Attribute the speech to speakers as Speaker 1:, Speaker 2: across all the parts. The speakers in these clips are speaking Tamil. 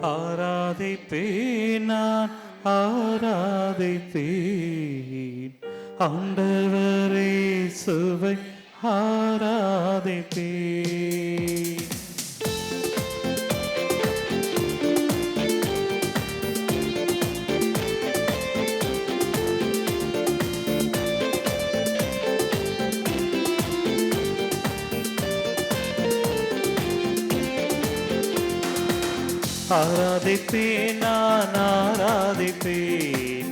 Speaker 1: ஆராதிப்பேன் நான் ஆராதிப்பேன் ஆண்டவரே சுவை ஆராதிப்பேன். ஆராதிப்பேன் நான் ஆராதிப்பேன்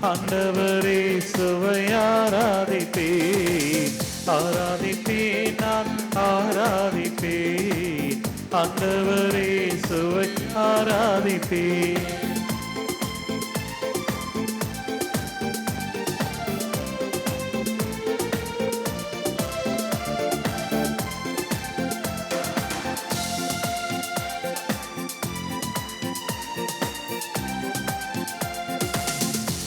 Speaker 1: ஆண்டவரே சுவை ஆராதிப்பேன். ஆராதிப்பேன் நான் ஆராதிப்பேன் ஆண்டவரே சுவை ஆராதிப்பேன்.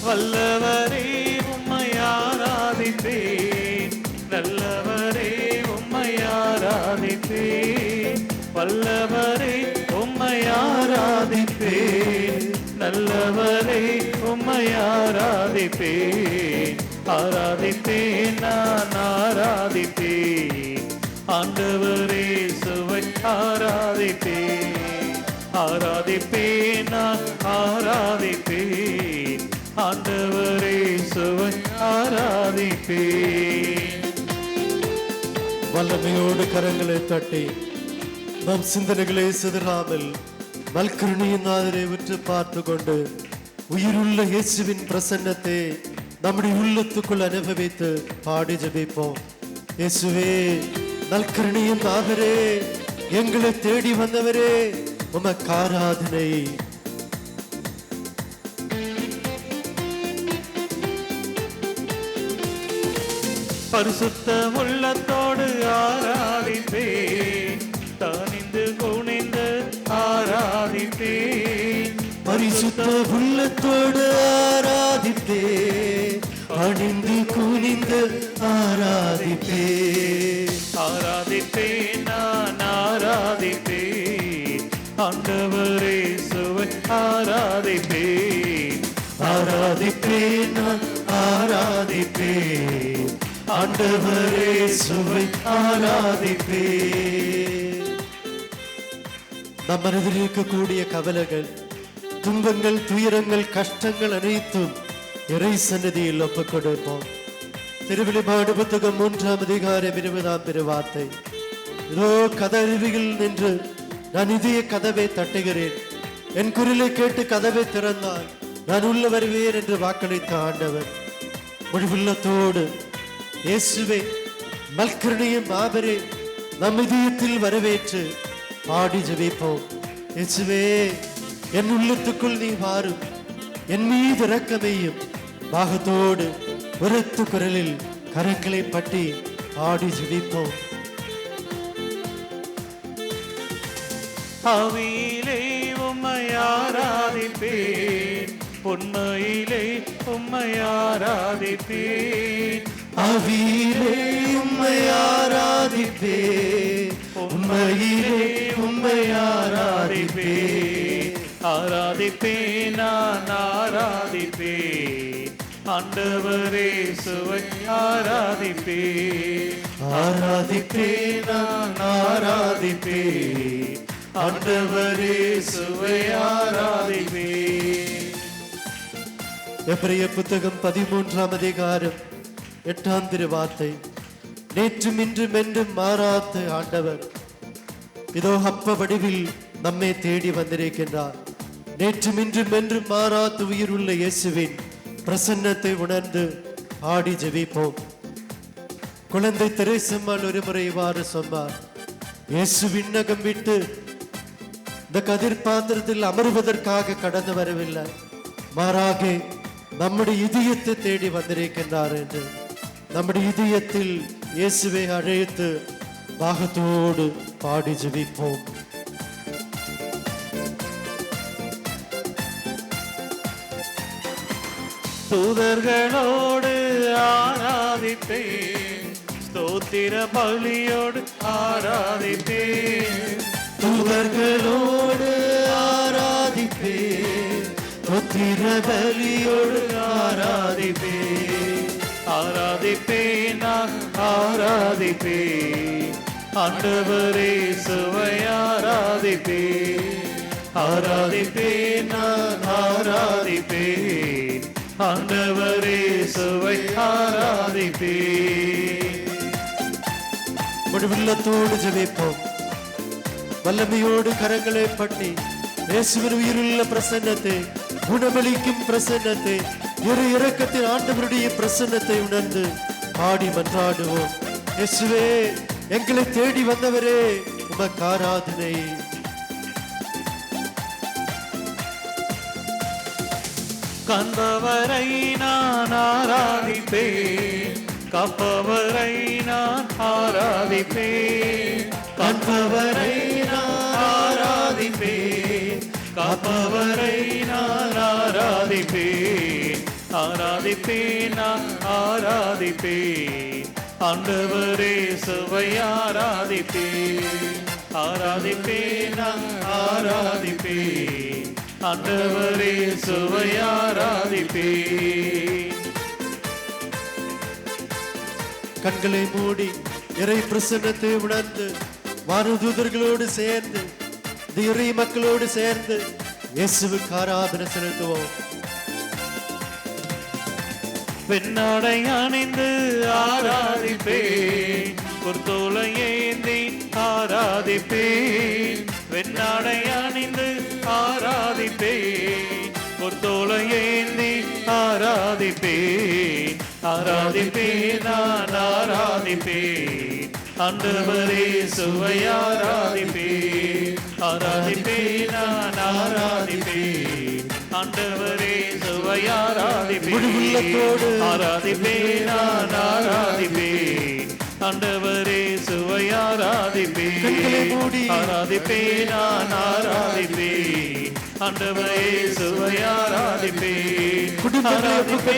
Speaker 1: வல்லவரே உம்மை ஆராதிப்பேன் நல்லவரே உம்மை ஆராதிப்பேன். வல்லவரே உம்மை ஆராதிப்பேன் நல்லவரே உம்மை ஆராதிப்பேன். ஆராதிப்பேன் நான் ஆராதிப்பேன் ஆண்டவரே சுவை ஆராதிப்பேன். ஆராதிப்பேன் நான் ஆராதிப்பேன் ஆண்டவரே சுவை ஆராதிப்பேன்.
Speaker 2: வல்லமையோடு கரங்களை தட்டி நம் சிந்தனைகளை சிதறாமல் நல்கருணையின் நாதரை உற்று பார்த்து கொண்டு உயிருள்ள இயேசுவின் பிரசன்னத்தை நம்முடைய உள்ளத்துக்குள் அனுபவித்து பாடி ஜெபிப்போம். இயேசுவே நல்கருணையின் நாதரே, எங்களை தேடி வந்தவரே, உமக்கு ஆராதனை.
Speaker 1: பரிசுத்த உள்ளத்தோடு ஆராதிப்பேன் தனிந்து குனிந்து ஆராதிப்பேன்.
Speaker 2: பரிசுத்த உள்ளத்தோடு ஆராதிப்பேன் அணிந்து குனிந்து ஆராதிப்பேன்.
Speaker 1: ஆராதிப்பேன் நான் ஆராதிப்பேன் ஆண்டவரே சுவை ஆராதிப்பேன்.
Speaker 2: ஆராதிப்பேன் நான் ஆராதிப்பேன் ஆண்டவரே சுவை ஆராதிப்பேன். நம் மனதில் இருக்கக்கூடிய கவலைகள், துன்பங்கள், துயரங்கள், கஷ்டங்கள் அனைத்தும் இறை சன்னதியில் ஒப்புக் கொடுப்போம். திருவெளிப்பாடு புத்தகம் 3ஆம் அதிகாரம் 20ஆம் வார்த்தை. இதோ கதவருகில் நின்று நான் இதய கதவை தட்டுகிறேன், என் குரலை கேட்டு கதவை திறந்தால் நான் உள்ள வருவேன் என்று வாக்களித்த ஆண்டவர். முடிவுள்ளத்தோடு இயேசுவே நல்கருணையின் மாபெரே நம் இதயத்தில் வரவேற்று பாடி ஜெபிப்போம். இயேசுவே என் உள்ளத்துக்குள் நீ வாரும், என் மீது இரக்கமையும். பாகத்தோடு உரத்து குரலில் கரங்களை பற்றி பாடி ஜெபிப்போம்.
Speaker 1: ஆவியிலே உம்மை ஆராதிப்பேன் உண்மையிலே உம்மை ஆராதிப்பேன்.
Speaker 2: ஆவியிலே உம்மை ஆராதிப்பேன் உண்மையிலே உம்மை ஆராதிப்பேன்.
Speaker 1: ஆராதிப்பேன் நான் ஆராதிப்பேன் ஆண்டவரே சுவை ஆராதிப்பேன்.
Speaker 2: ஆராதிப்பேன் நான் ஆராதிப்பேன்
Speaker 1: ஆண்டவரே சுவை ஆராதிப்பேன்.
Speaker 2: எபிரேய புத்தகம் 13ஆம் அதிகாரம் 8ஆம் வார்த்தை. நேற்றும் இன்றும் என்றும் மாறாத ஆண்டவர் இதோ அப்ப வடிவில் நம்மை தேடி வந்திருக்கின்றார். நேற்றும் இன்றும் என்றும் மாறாத உயிருள்ள இயேசுவின் பிரசன்னத்தை உணர்ந்து ஆடி ஜெபிப்போம். குழந்தை தெரேசம்மாள் ஒரு முறை இவ்வாறு சொன்னார், இயேசு விண்ணகம் விட்டு இந்த கதிர் பாத்திரத்தில் அமர்வதற்காக கடந்து வரவில்லை, மாறாக நம்முடைய இதயத்தை தேடி வந்திருக்கின்றார் என்று. நம்முடைய இதயத்தில் இயேசுவை அழைத்து பாகத்தோடு பாடி ஜெபிப்போம்.
Speaker 1: தூதர்களோடு ஆராதிப்பேன் ஸ்தோத்திர பலியோடு ஆராதிப்பேன்.
Speaker 2: தூதர்களோடு ஆராதி ஆராதிப்பே, ஸ்தோத்திர பலியோடு ஆராதிப்பே,
Speaker 1: ஆராதிப்பே நான் ஆராதிப்பே, ஆண்டவரே சுவை ஆராதிப்பே, ஆராதிப்பே நான் ஆராதிப்பே, ஆண்டவரே சுவை ஆராதிப்பே.
Speaker 2: முடிவில்லத்தோடு ஜெபிப்போம். வல்லமையோடு கரங்களை பண்ணி இயேசுவின் உயிருள்ள பிரசன்னத்தை, குணமளிக்கும் பிரசன்னத்தை, இரு இரக்கத்தின் ஆண்டவருடைய பிரசன்னத்தை உணர்ந்து பாடி மன்றாடுவோம். இயேசுவே, எங்களை தேடி வந்தவரே, உமக்கு ஆராதனை.
Speaker 1: கண்டவரை நான் ஆராதிப்பேன், காப்பவரை நான் ஆராதிப்பேன், கண்டவரை நான் ஆராதிப்பேன், காப்பவரை நான் ஆராதிப்பேன், ஆராதிப்பேன் நான் ஆராதிப்பேன், ஆண்டவரே சுவை ஆராதிப்பேன், ஆராதிப்பேன் நான் ஆராதிப்பேன், ஆண்டவரே சுவை ஆராதிப்பேன்.
Speaker 2: கண்களை மூடி இறை பிரசன்னத்தை உணர்ந்து வானதூதர்களோடு சேர்ந்து இந்த இறை மக்களோடு சேர்ந்து இயேசுவுக்கு ஆராதனை செலுத்துவோம்.
Speaker 1: பெண்ணாடை அணிந்து ஆராதிப்பேன், பொற்தோலை ஏந்தி ஆராதிப்பேன், பெண்ணாடை அணிந்து ஆராதிப்பேன், பொற்தோலை ஏந்தி ஆராதிப்பேன், ஆராதிப்பேன் நான் ஆராதிப்பேன், ஆண்டவரே சுவை ஆராதிப்பேன், ஆராதிப்பேன் நான் ஆராதிப்பேன், ஆண்டவரே சுவை ஆராதிப்பேன், ஆராதிப்பேன் நான் ஆராதிப்பேன், ஆண்டவரே சுவை ஆராதிப்பேன், ஆராதிப்பேன் நான் ஆராதிப்பேன், ஆண்டவரே சுவை ஆராதிப்பேன், ஆராதிப்பேன்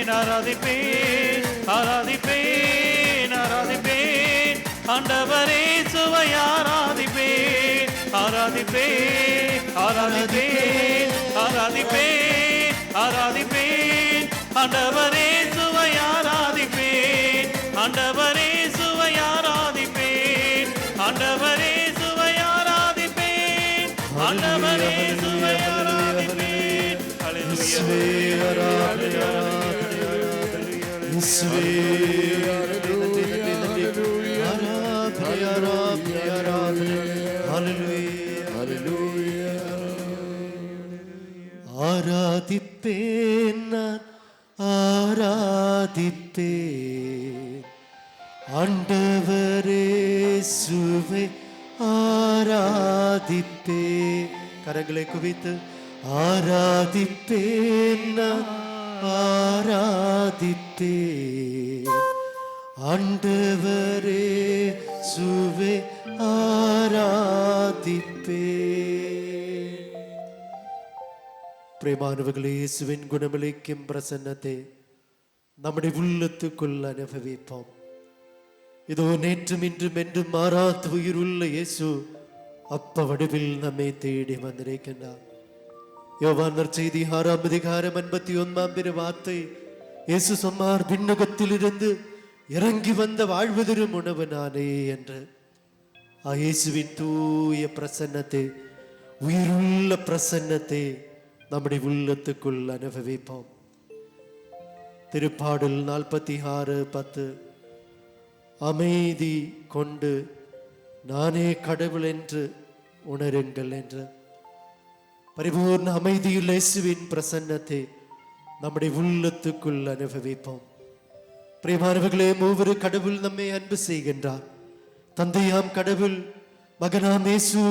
Speaker 1: ஆராதிப்பேன் ஆராதிப்பேன் ஆராதிப்பேன், ஆண்டவரே சுவை ஆராதிப்பேன், ஆராதிப்பேன் ஆராதிப்பேன் ஆராதிப்பேன் ஆராதிப்பேன், ஆண்டவரே சுவை ஆராதிப்பேன், ஆண்டவரே சுவை ஆராதிப்பேன், ஆண்டவரே சுவை ஆராதிப்பேன், ஆண்டவரே சுவை ஆராதிப்பேன்.
Speaker 2: இயேசுவே ஆராதனை, இயேசுவே ஆராதனை, ஆராதனை, ஆராதனை. ஹல்லேலூயா, ஹல்லேலூயா. ஆராதிப்பேன் நான் ஆராதிப்பேன், ஆண்டவரே சுவை ஆராதிப்பேன். கரங்களை குவித்து ஆராதிப்பேன் நான் ஆராதிப்பேன், ஆண்டவரே சுவை ஆராதிப்பேன். பிரேமானவர்களே, இயேசுவின் குணமளிக்கும் பிரசன்னத்தை நம்முடைய உள்ளத்துக்குள் அனுபவிப்போம். இதோ நேற்றும் இன்றும் என்றும் மாறாத உயிருள்ள இயேசு அப்ப வடிவில் நம்மை தேடி வந்திருக்கின்றார். யோவான் நற்செய்தி 6ஆம் அதிகாரம் 51ஆம் வார்த்தை, இயேசு சொன்னார், விண்ணகத்திலிருந்து இறங்கி வந்த வாழ்வு தரும் உணவு நானே என்று. இயேசுவின் தூய பிரசன்னத்தை, உயிருள்ள பிரசன்னத்தை நம்முடைய உள்ளத்துக்குள் அனுபவிப்போம். திருப்பாடல் 46:10, அமைதி கொண்டு நானே கடவுள் என்று உணருங்கள் என்று. பரிபூர்ண அமைதியில் இயேசுவின் பிரசன்னத்தை நம்முடைய உள்ளத்துக்குள் அனுபவிப்போம். பிரியமானவர்களே, மூவரு கடவுள் நம்மை அன்பு செய்கின்றார். தந்தையாம் கடவுள், மகனாம் இயேசு,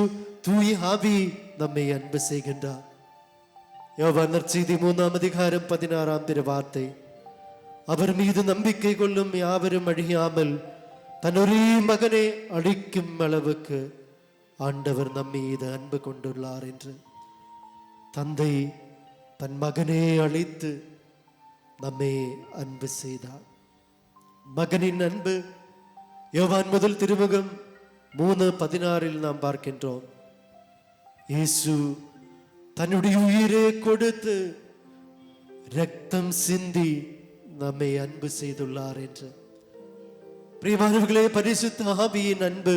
Speaker 2: தூய ஆவி நம்மை அன்பு செய்கின்றார். யோவான் நற்செய்தி 3ஆம் அதிகாரம் 16ஆம் வார்த்தை, அவர் மீது நம்பிக்கை கொள்ளும் யாவரும் அழியாமல் தன் ஒரே மகனை அழிக்கும் அளவுக்கு ஆண்டவர் நம் மீது அன்பு கொண்டுள்ளார் என்று. தந்தை தன் மகனை அழித்து நம்மை அன்பு செய்தார். மகனின் அன்பு யோவான் முதல் திருமுகம் 3:16 நாம் பார்க்கின்றோம். இயேசு தன்னுடைய உயிரை கொடுத்து ரத்தம் சிந்தி நம்மை அன்பு செய்துள்ளார் என்று. பிரியமானவர்களே, பரிசுத்த ஆவியின் அன்பு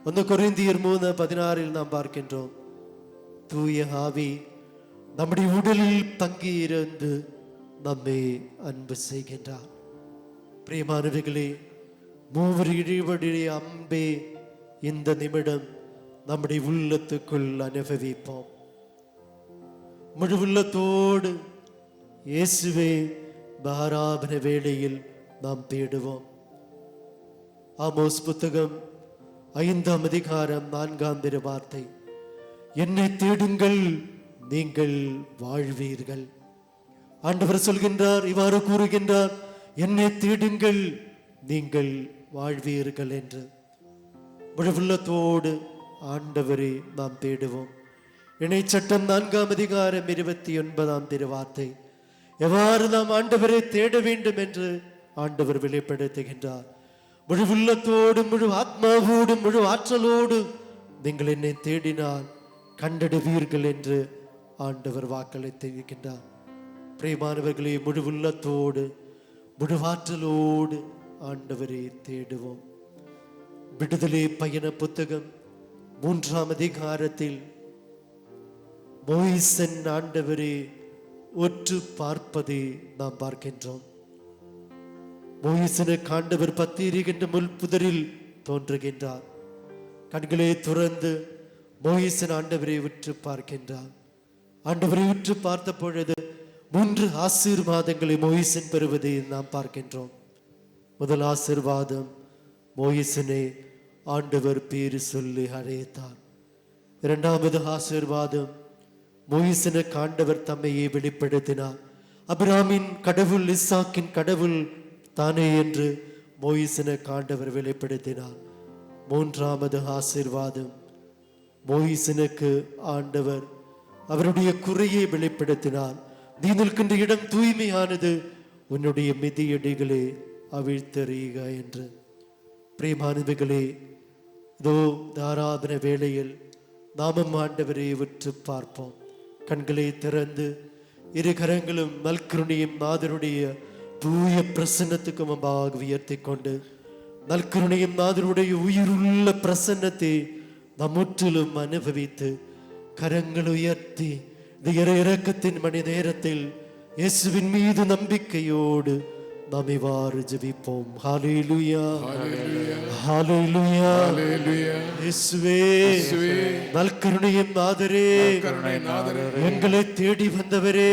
Speaker 2: 1 கொரிந்தியர் 3:16 நாம் பார்க்கின்றோம். தூய ஆவி நம்முடைய உடலில் தங்கி இருந்து நம்மை அன்பு செய்கின்றார். பிரியமானவர்களே, மூவர் இழிவடைய அன்பே இந்த நிமிடம் நம்முடைய உள்ளத்துக்குள் அனுபவிப்போம். முழு உள்ளத்தோடு இயேசுவே ஆராதன வேளையில் நாம் தேடுவோம். ஆமோஸ் புத்தகம் 5ஆம் அதிகாரம் 4ஆம் வார்த்தை, என்னை தேடுங்கள் நீங்கள் வாழ்வீர்கள். ஆண்டவர் சொல்கின்றார், இவ்வாறு கூறுகின்றார், என்னை தேடுங்கள் நீங்கள் வாழ்வீர்கள் என்று. முழு உள்ளத்தோடு ஆண்டவரை நாம் தேடுவோம். இணைச்சட்டம் 4ஆம் அதிகாரம் 29ஆம் திருவார்த்தை, எவ்வாறு நாம் ஆண்டவரை தேட வேண்டும் என்று ஆண்டவர் வெளிப்படுத்துகின்றார். முழு உள்ளத்தோடு முழு ஆத்மாவோடு முழு ஆற்றலோடு நீங்கள் என்னை தேடினால் கண்டடைவீர்கள் என்று ஆண்டவர் வாக்களித்திருக்கின்றார். பிரியமானவர்களே, முழு உள்ளத்தோடு முழு ஆற்றலோடு ஆண்டவரை தேடுவோம். விடுதலை பயண புத்தகம் 3ஆம் அதிகாரத்தில் மோயிசன் ஆண்டவரை ஒற்று பார்ப்பதை நாம் பார்க்கின்றோம். மோயிசனுக்கு ஆண்டவர் பத்திரிகின்ற முள்புதரில் தோன்றுகின்றார். கண்களை துறந்து மோயிசன் ஆண்டவரை உற்று பார்க்கின்றார். ஆண்டவரை உற்று பார்த்த பொழுது 3 ஆசீர்வாதங்களை மோயிசன் பெறுவதை நாம் பார்க்கின்றோம். முதல் ஆசீர்வாதம், மோயிசனை ஆண்டவர் பேரு சொல்லி அழைத்தார். 2வது ஆசீர்வாதம், மோயிசனுக்கு ஆண்டவர் தம்மையே வெளிப்படுத்தினார். அபிராமின் கடவுள், இசாக்கின் கடவுள் தானே என்று மோயிசனுக்கு ஆண்டவர் வெளிப்படுத்தினார். 3வது ஆசீர்வாதம், மோயிசனுக்கு ஆண்டவர் அவருடைய குறையை வெளிப்படுத்தினார். நீ நிற்கின்ற இடம் தூய்மையானது, உன்னுடைய மிதியடிகளே அவிழ்த்தறிக என்று. பிரியமானவர்களே, இதோ ஆராதன வேளையில் நாமும் ஆண்டவரை உற்று பார்ப்போம். கண்களை திறந்து 2 கரங்களும் நல்கருணையும் நாதருடைய தூய பிரசன்னத்துக்கு முன்பாக உயர்த்தி கொண்டு, நல்கருணையும் நாதருடைய உயிருள்ள பிரசன்னத்தை நாம் முற்றிலும் அனுபவித்து கரங்கள் உயர்த்தி இந்த இரக்கத்தின் மணி நேரத்தில் இயேசுவின் மீது நம்பிக்கையோடு நாம் இவ்வாறு ஜெபிப்போம். ஹல்லேலூயா, ஹல்லேலூயா, இயேசுவே நல்கருணையின் நாதரே, எங்களை தேடி வந்தவரே,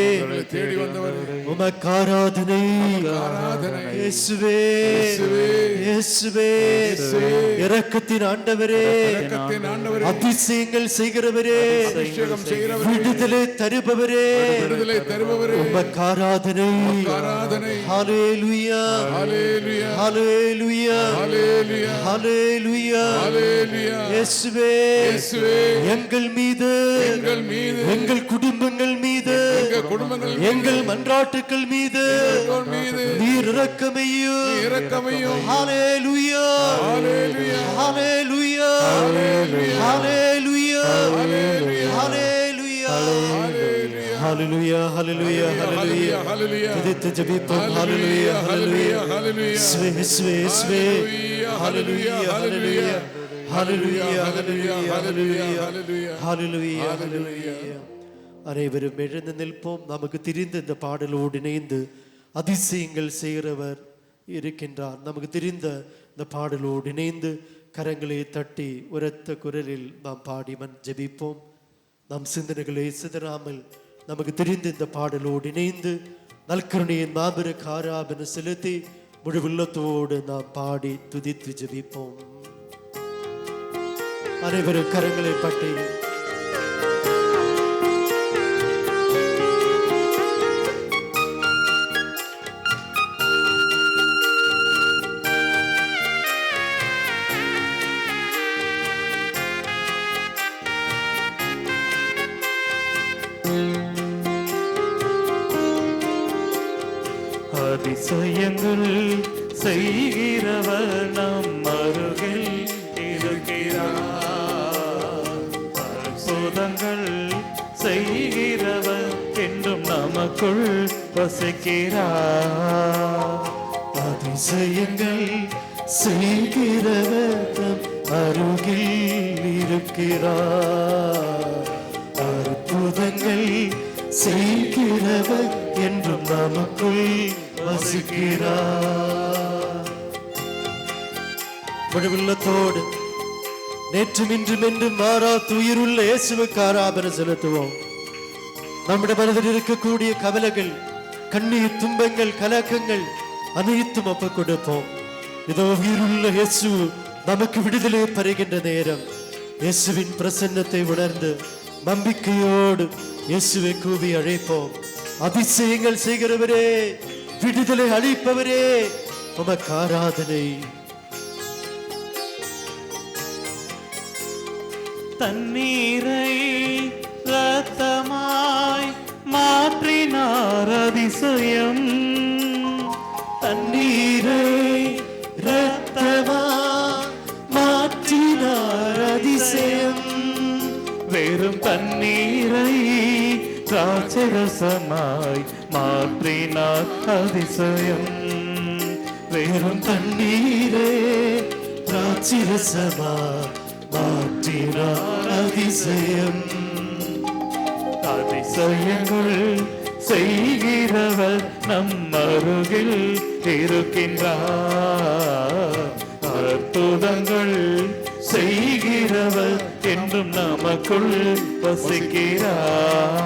Speaker 2: உமக்கு ஆராதனை. இயேசுவே, இயேசுவே இரக்கத்தின் ஆண்டவரே, அதிசயங்கள் செய்கிறவரே, விடுதலை தருபவரே, உமக்கு ஆராதனை. ஹல்லேலூயா, ஹல்லேலூயா, ஹல்லேலூயா, ஹல்லேலூயா, ஹல்லேலூயா. இயேசுவே, எங்கள் மீது, எங்கள் குடும்பங்கள் மீது, எங்கள் மன்றாட்டுக்கள் மீது நீர் இரக்கமையும். ஹல்லேலூயா, ஹல்லேலூயா, ஹல்லேலூயா, ஹல்லேலூயா, ஹல்லேலூயா, ஹல்லேலூயா, ஹல்லேலூயா. துதித்து ஜெபிப்போம். ஹல்லேலூயா, ஹல்லேலூயா, இயேசுவே, இயேசுவே, இயேசுவே. ஹல்லேலூயா, ஹல்லேலூயா, ஹல்லேலூயா, ஹல்லேலூயா, ஹல்லேலூயா, ஹல்லேலூயா, ஹல்லேலூயா. அனைவரும் எழுந்து நிற்போம். நமக்கு தெரிந்த இந்த பாடலோடு இணைந்து அதிசயங்கள் செய்கிறவர் இருக்கின்றார். நமக்கு தெரிந்த இந்த பாடலோடு இணைந்து கரங்களை தட்டி உரத்த குரலில் நாம் பாடி ஜெபிப்போம். நம் சிந்தனைகளை சிதறாமல் நமக்கு தெரிந்த இந்த பாடலோடு இணைந்து நல்கருணையின் மாபெரும் ஆராதனை செலுத்தி முழு உள்ளத்தோடு நாம் பாடி துதித்து ஜெபிப்போம். அனைவரும் கரங்களை பற்றி
Speaker 1: அதிசயங்கள் செய்கிறவர் நம் அருகில் இருக்கிறார். அற்புதங்கள் செய்கிறவர் என்றும் நமக்குள் வசிக்கிறார்.
Speaker 2: அதிசயங்கள் செய்கிறவர் தம் அருகில் இருக்கிறார். அற்புதங்கள் செய்கிறவர் என்றும் நமக்குள் வசிக்கிறார். முழுவுள்ளத்தோடு நேற்றும் இன்றும் என்றும் மாறா துயிருள்ள இயேசுவுக்கு ஆராதனை செலுத்துவோம். நம்முடைய மனதில் இருக்கக்கூடிய கவலைகள், கண்ணீர், துன்பங்கள், கலக்கங்கள் அனைத்தும் ஒப்பு கொடுப்போம். இதோ உயிருள்ள இயேசு நமக்கு விடுதலை பெறுகின்ற நேரம். இயேசுவின் பிரசன்னத்தை உணர்ந்து நம்பிக்கையோடு இயேசுவை கூவி அழைப்போம். அதிசயங்கள் செய்கிறவரே, விடுதலை அளிப்பவரே, உமக்கு ஆராதனை.
Speaker 1: தண்ணீரை ரத்தமாய் மாற்றினார் அதிசயம்.
Speaker 2: தண்ணீரை ரத்தமாய் மாற்றினார் அதிசயம்.
Speaker 1: வெறும் தண்ணீரை திராட்சரசமாய் மாற்றினார் அதிசயம்.
Speaker 2: வெறும் தண்ணீரை திராட்சரசமாய் மாற்றினார் அதிசயம்.
Speaker 1: அதிசயங்கள் செய்கிறவர் நம் அருகில் இருக்கின்றார். அற்புதங்கள் செய்கிறவர் என்றும் நமக்குள் வசிக்கிறார்.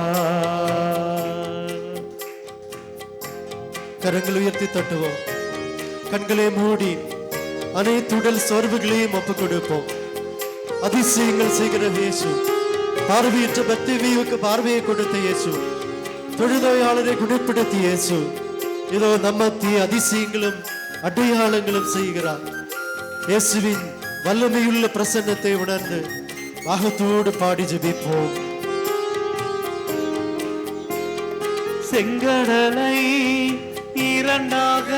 Speaker 2: கரங்கள் உயர்த்தி தட்டுவோம். கண்களை மூடி அனைத்து உடல் சோர்வுகளையும் ஒப்புக் கொடுப்போம். அதிசயங்கள் செய்கிற இயேசு, பார்வையற்ற பத்திவிக்கு பார்வையை கொடுத்த இயேசு, தொழுநோயாளரை குணப்படுத்திய இயேசு, இதோ நம்மத்திய அதிசயங்களும் அடையாளங்களும் செய்கிறார். இயேசுவின் வல்லமையுள்ள பிரசன்னத்தை உணர்ந்து பாகத்தோடு பாடி ஜெபிப்போம்.
Speaker 1: செங்கடலை இரண்டாக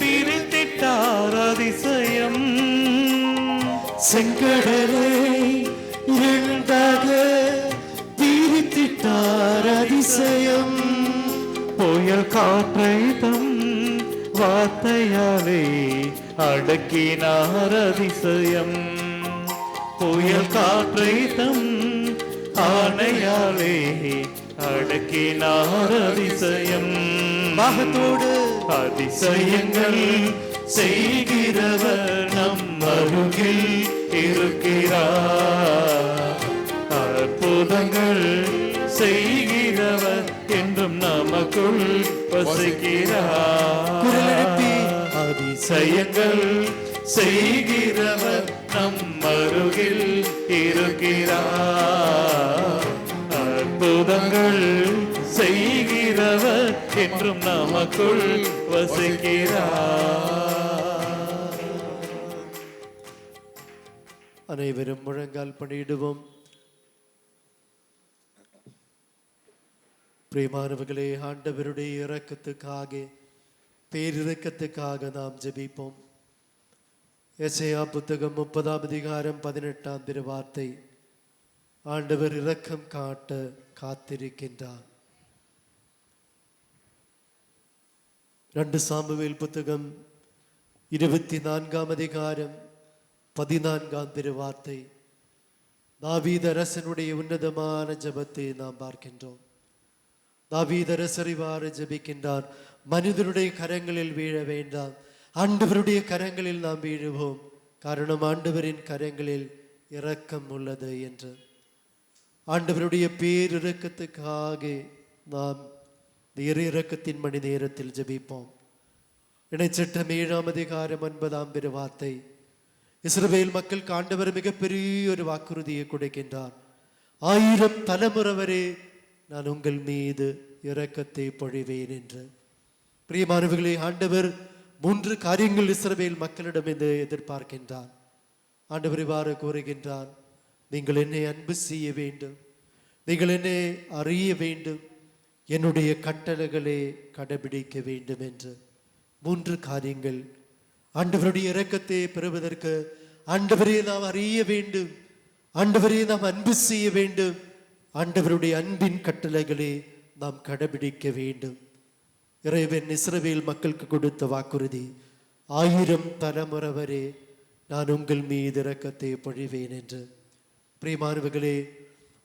Speaker 1: பிரித்திட்டார் அதிசயம்.
Speaker 2: செங்கடலை இரண்டாக பிரித்திட்டார் அதிசயம்.
Speaker 1: புயல் காற்றை தம் வார்த்தையாலே அடக்கினார் அதிசயம். புயல் காற்றை தம் ஆணையாலே அடக்கினார் அதிசயம்.
Speaker 2: பாகத்தோடு
Speaker 1: அதிசயங்கள் செய்கிறவர் நம் அருகில் இருக்கிறார். அற்புதங்கள் செய்கிறவர் என்றும் நமக்குள் வசிக்கிறார். அதிசயங்கள் செய்கிறவர் நம் அருகில் இருக்கிறார். அற்புதங்கள் செய்கிறவர் என்றும் நமக்குள் வசிக்கிறார்.
Speaker 2: அனைவரும் முழங்கால் பணியிடுவோம். பிரியமானவர்களே, ஆண்டவருடைய இரக்கத்துக்காக, பேரிரக்கத்துக்காக நாம் ஜெபிப்போம். எசேயா புத்தகம் 30 அதிகாரம் 18 வார்த்தை, ஆண்டவர் இரக்கம் காட்ட காத்திருக்கின்றார். 2 சாமுவேல் புத்தகம் 24 அதிகாரம் 14 வார்த்தை, தாவீது அரசனுடைய உன்னதமான ஜெபத்தை நாம் பார்க்கின்றோம். தாவீது அரசர் இவ்வாறு ஜெபிக்கின்றார்: மனிதனுடைய கரங்களில் வீழ வேண்டாம், ஆண்டவருடைய கரங்களில் நாம் வீழுவோம், காரணம் ஆண்டவரின் கரங்களில் இரக்கம் உள்ளது என்று. ஆண்டவருடைய பேரிரக்கத்துக்காக நாம் இரக்கத்தின் மணி நேரத்தில் ஜெபிப்போம். இணைச்சட்டம் 7 அதிகாரம் 9 வார்த்தை, இஸ்ரவேல் மக்களுக்கு ஆண்டவர் மிகப்பெரிய ஒரு வாக்குறுதியை கொடுக்கின்றார். 1000 தலைமுறை வரை நான் உங்கள் மீது இரக்கத்தை பொழிவேன் என்று. பிரியமானவர்களே, ஆண்டவர் 3 காரியங்கள் இஸ்ரவேல் மக்களிடம் எதிர்பார்க்கின்றார். ஆண்டவர் இவ்வாறு கூறுகின்றார்: நீங்கள் என்னை அன்பு செய்ய வேண்டும், நீங்கள் என்னை அறிய வேண்டும், என்னுடைய கட்டளைகளை கடைபிடிக்க வேண்டும் என்று. 3 காரியங்கள். ஆண்டவருடைய இரக்கத்தை பெறுவதற்கு ஆண்டவரை நாம் அறிய வேண்டும், ஆண்டவரை நாம் அன்பு செய்ய வேண்டும், ஆண்டவருடைய அன்பின் கட்டளைகளை நாம் கடைபிடிக்க வேண்டும். இறைவன் இஸ்ரவேல் மக்களுக்கு கொடுத்த வாக்குறுதி, 1000 தலைமுறை வரை நான் உங்கள் மீது இரக்கத்தை பொழிவேன் என்று. பிரியமானவர்களே,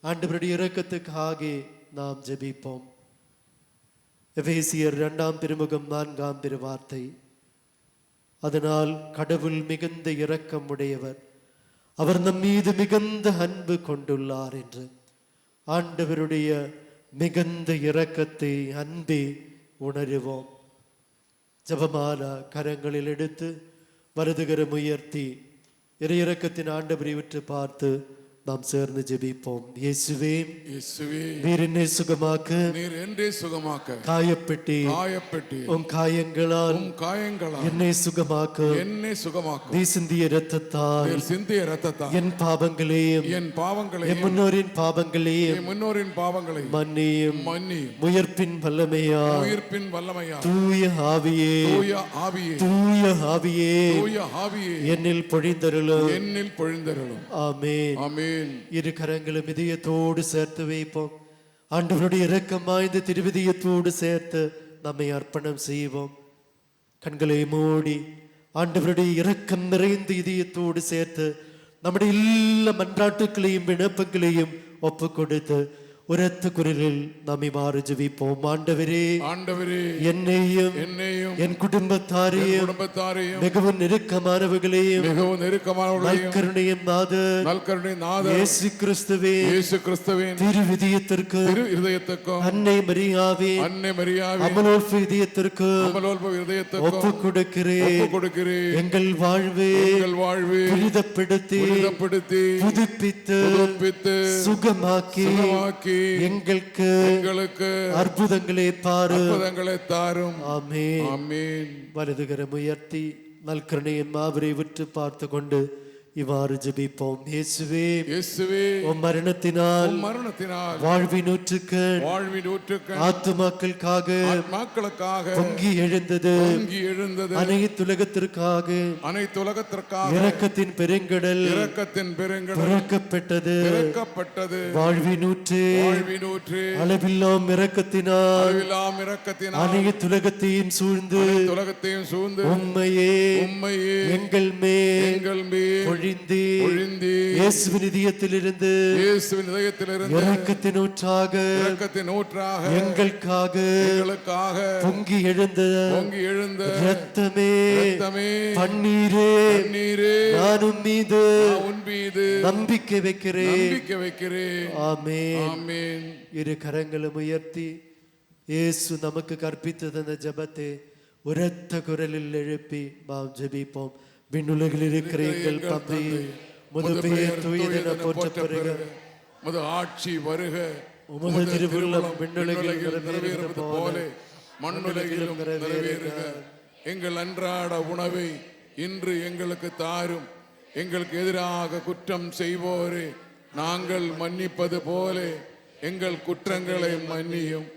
Speaker 2: ஆண்டவருடைய இரக்கத்துக்காக நாம் ஜெபிப்போம். எபேசியர் 2ஆம் திருமுகம் 4ஆம் திருவார்த்தை, அதனால் கடவுள் மிகுந்த இரக்கம் உடையவர், அவர் நம் மீது மிகுந்த அன்பு கொண்டுள்ளார் என்று. ஆண்டவருடைய மிகுந்த இரக்கத்தை, அன்பை உணருவோம். ஜெபமாலா கரங்களில் எடுத்து வலதுகரம் உயர்த்தி இறையிரக்கத்தின் ஆண்டவரை உற்று பார்த்து நாம் சேர்ந்து ஜெபிப்போம். இயேசுவே, நீர் என்னை சுகமாக்க,
Speaker 3: நீர் என்னை சுகமாக்க,
Speaker 2: காயப்பட்டு உம் காயங்களால் என்னை சுகமாக்க, நீ சிந்திய இரத்தத்தால் என் பாவங்களையும் என் முன்னோரின் பாவங்களையும் மன்னியும். உயிர்ப்பின் வல்லமையா தூய ஆவியே என்னில் பொழிந்தருளும். ஆமென். இரு கரங்களும் இதயத்தோடு சேர்த்து வைப்போம். ஆண்டவருடைய இரக்கம் வாய்ந்த திருவிதயத்தோடு சேர்த்து நம்மை அர்ப்பணம் செய்வோம். கண்களை மூடி ஆண்டவருடைய இரக்கம் நிறைந்த இதயத்தோடு சேர்த்து நம்முடைய எல்லா மன்றாட்டுகளையும் விண்ணப்பங்களையும் ஒப்பு கொடுத்து உரத்த குரலில் நம்மை மாறு ஜெபிப்போம். ஆண்டவரே, என்னையும் என் குடும்பத்தாரையும் மிகவும் நெருக்கமானவர்களையும் நற்கருணையும் நாதர் இயேசு கிறிஸ்துவின் திருவிதயத்திற்கு, அன்னை மரியாவின் அமலோற்ப இதயத்திற்கு ஒப்பு கொடுக்கிறேன். எங்கள் வாழ்வை புனிதப்படுத்தி புதுப்பித்து சுகமாக்கி எங்களுக்கு அற்புதங்களை தாரும். ஆமென். வலதுகரம் உயர்த்தி நல்கருணையின் மாபெரை விட்டு பார்த்து கொண்டு இவ்வாறு ஜெபிப்போம். இயேசுவே, உம் மரணத்தினால் வாழ்வின் ஊற்றுக்கண் ஆத்துமாக்களுக்காக பொங்கி எழுந்தது அனைத்துலகத்திற்காக இரக்கத்தின் பெருங்கடல் திறக்கப்பட்டது. வாழ்வின் ஊற்று அளவில்லாம் இரக்கத்தினால் அனைத்துலகத்தையும் சூழ்ந்து உம்மையே எங்கள் மேல் இயேசுவின் இதயத்திலிருந்து இரக்கத்தின் ஊற்றாக எங்களுக்காக பொங்கி எழுந்த இரத்தமே, பன்னீரே, நான் உன் மீது நம்பிக்கை வைக்கிறேன். ஆமென். இரு கரங்களும் உயர்த்தி இயேசு நமக்கு கற்பித்தது அந்த ஜெபத்தை உரத்த குரலில் எழுப்பி நாம் ஜெபிப்போம். விண்ணுலகில் இருக்கிற எங்கள் தந்தையே, உமது பெயர் தூயதென போற்றப்படுக,
Speaker 3: உமது ஆட்சி வருக,
Speaker 2: உமது திருவுள்ளம் விண்ணுலகில் நிறைவேறுவது போல
Speaker 3: மண்ணுலகிலும் நிறைவேறுக. எங்கள் அன்றாட உணவை இன்று எங்களுக்கு தாரும். எங்களுக்கு எதிராக குற்றம் செய்வோரே நாங்கள் மன்னிப்பது போல எங்கள் குற்றங்களை மன்னியும்.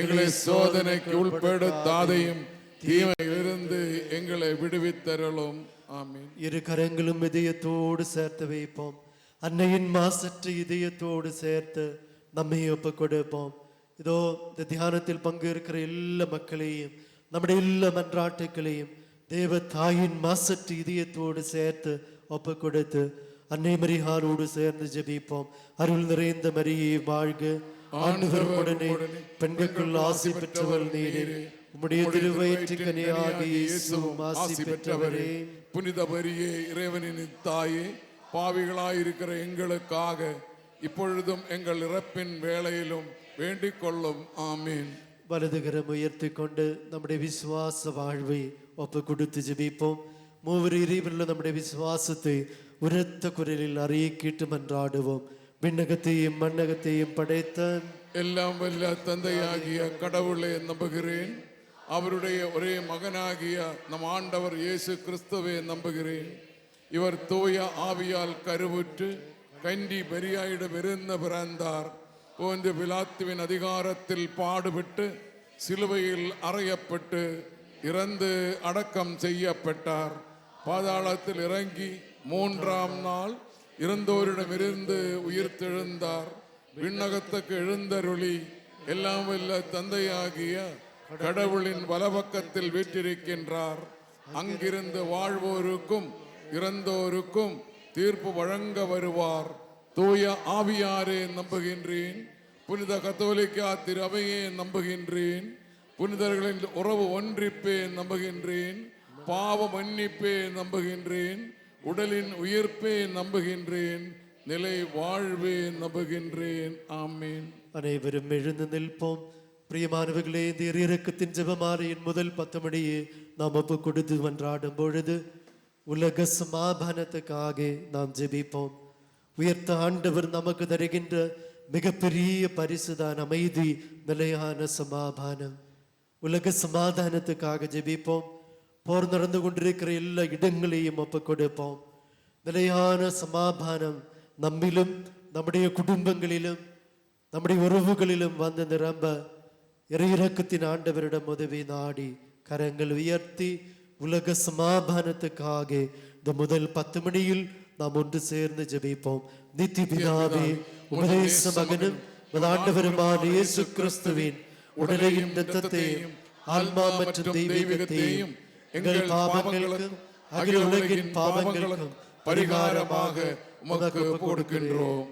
Speaker 3: எங்களை சோதனைக்கு உட்படுத்தாதையும் தீமையிலிருந்து எங்களை விடுவித்தருளும். ஆமென்.
Speaker 2: இரு கரங்களும் இதயத்தோடு சேர்த்து வைப்போம். அன்னையின் மாசற்ற இதயத்தோடு சேர்த்து நம்மை ஒப்பு கொடுப்போம். இதோ இந்த தியானத்தில் பங்கு இருக்கிற எல்லா மக்களையும் நம்முடைய எல்லா மன்றாட்டுகளையும் தேவ தாயின் மாசற்ற இதயத்தோடு சேர்த்து ஒப்பு கொடுத்து அன்னை மரியாளோடு சேர்ந்து ஜெபிப்போம். அருள் நிறைந்த மரியே வாழ்க, ஆண்டவர் உடனே பெண்களுக்குள் ஆசி பெற்றவர் நீரே, உம்முடைய திருவயிற்றின் கனியாகிய இயேசுவும் ஆசி பெற்றவரே.
Speaker 3: புனித மரியே, இறைவனின் தாயே, பாவிகளாயிருக்கிற எங்களுக்காக இப்பொழுதும் எங்கள் இறப்பின் வேளையிலும் வேண்டிக் கொள்ளும். ஆமீன்.
Speaker 2: வலதுகரம் உயர்த்தி கொண்டு நம்முடைய விசுவாச வாழ்வை ஒப்பு கொடுத்து ஜெபிப்போம். மூவர் இறைவனுள்ள நம்முடைய விசுவாசத்தை உரத்த குரலில் அறிக்கையிட்டு மன்றாடுவோம். விண்ணகத்தையும் மண்ணகத்தையும் படைத்த
Speaker 3: எல்லாம் வல்ல தந்தையாகிய கடவுளை நம்புகிறேன். அவருடைய ஒரே மகனாகிய நம் ஆண்டவர் இயேசு கிறிஸ்துவை நம்புகிறேன். இவர் தூய ஆவியால் கருவுற்று கண்டி பெரியாயிடமிருந்து பிறந்தார். போன்ற பிலாத்துவின் அதிகாரத்தில் பாடுபட்டு சிலுவையில் அறையப்பட்டு இறந்து அடக்கம் செய்யப்பட்டார். பாதாளத்தில் இறங்கி 3ஆம் நாள் இறந்தோரிடமிருந்து உயிர்த்தெழுந்தார். விண்ணகத்துக்கு எழுந்தருளி எல்லாம் வல்ல தந்தையாகிய கடவுளின் வலப்பக்கத்தில் வீற்றிருக்கின்றார். அங்கிருந்து வாழ்வோருக்கும் இறந்தோருக்கும் தீர்ப்பு வழங்க வருவார். தூய ஆவியாரே நம்புகின்றேன். புனித கத்தோலிக்கா திரு அவையே நம்புகின்றேன். புனிதர்களின் உறவு ஒன்றிப்பே நம்புகின்றேன். பாவ மன்னிப்பே நம்புகின்றேன். உடலின் உயிர்ப்பே நம்புகின்றேன். நிலை வாழ்வே நம்புகின்றேன். ஆமீன்.
Speaker 2: அனைவரும் எழுந்து நிற்போம். பிரியமானவர்களே, இந்த இறையிறக்கத்தின் ஜெபமாலையின் முதல் 10 மணியை நாம் ஒப்பு கொடுத்து மன்றாடும் பொழுது உலக சமாதானத்துக்காக நாம் ஜெபிப்போம். உயர்த்த ஆண்டவர் நமக்கு தருகின்ற மிகப்பெரிய பரிசுதான் அமைதி, நிலையான சமாதானம். உலக சமாதானத்துக்காக ஜெபிப்போம். போர் நடந்து கொண்டிருக்கிற எல்லா இடங்களையும் ஒப்பு கொடுப்போம். நிலையான சமாதானம் நம்மிலும் நம்முடைய குடும்பங்களிலும் நம்முடைய உறவுகளிலும் வந்து நிரம்ப இறையிறக்கத்தின் ஆண்டவரிடம் உதவி நாடி கரங்கள் உயர்த்தி உலக சமாதானத்துக்காக இந்த முதல் 10 மணியில் நாம் ஒன்று சேர்ந்து ஜெபிப்போம். நித்திய பிதாவே, உபதேச மகனும் ஆண்டவருமான இயேசு கிறிஸ்துவின் உடலையும் இரத்தத்தையும் ஆன்மா மற்றும் தெய்வீகத்தையும் எங்கள் பாவங்களுக்கும் அகில உலகின் பாவங்களுக்கும் பரிகாரமாக
Speaker 3: உமக்கு கொடுக்கின்றோம்.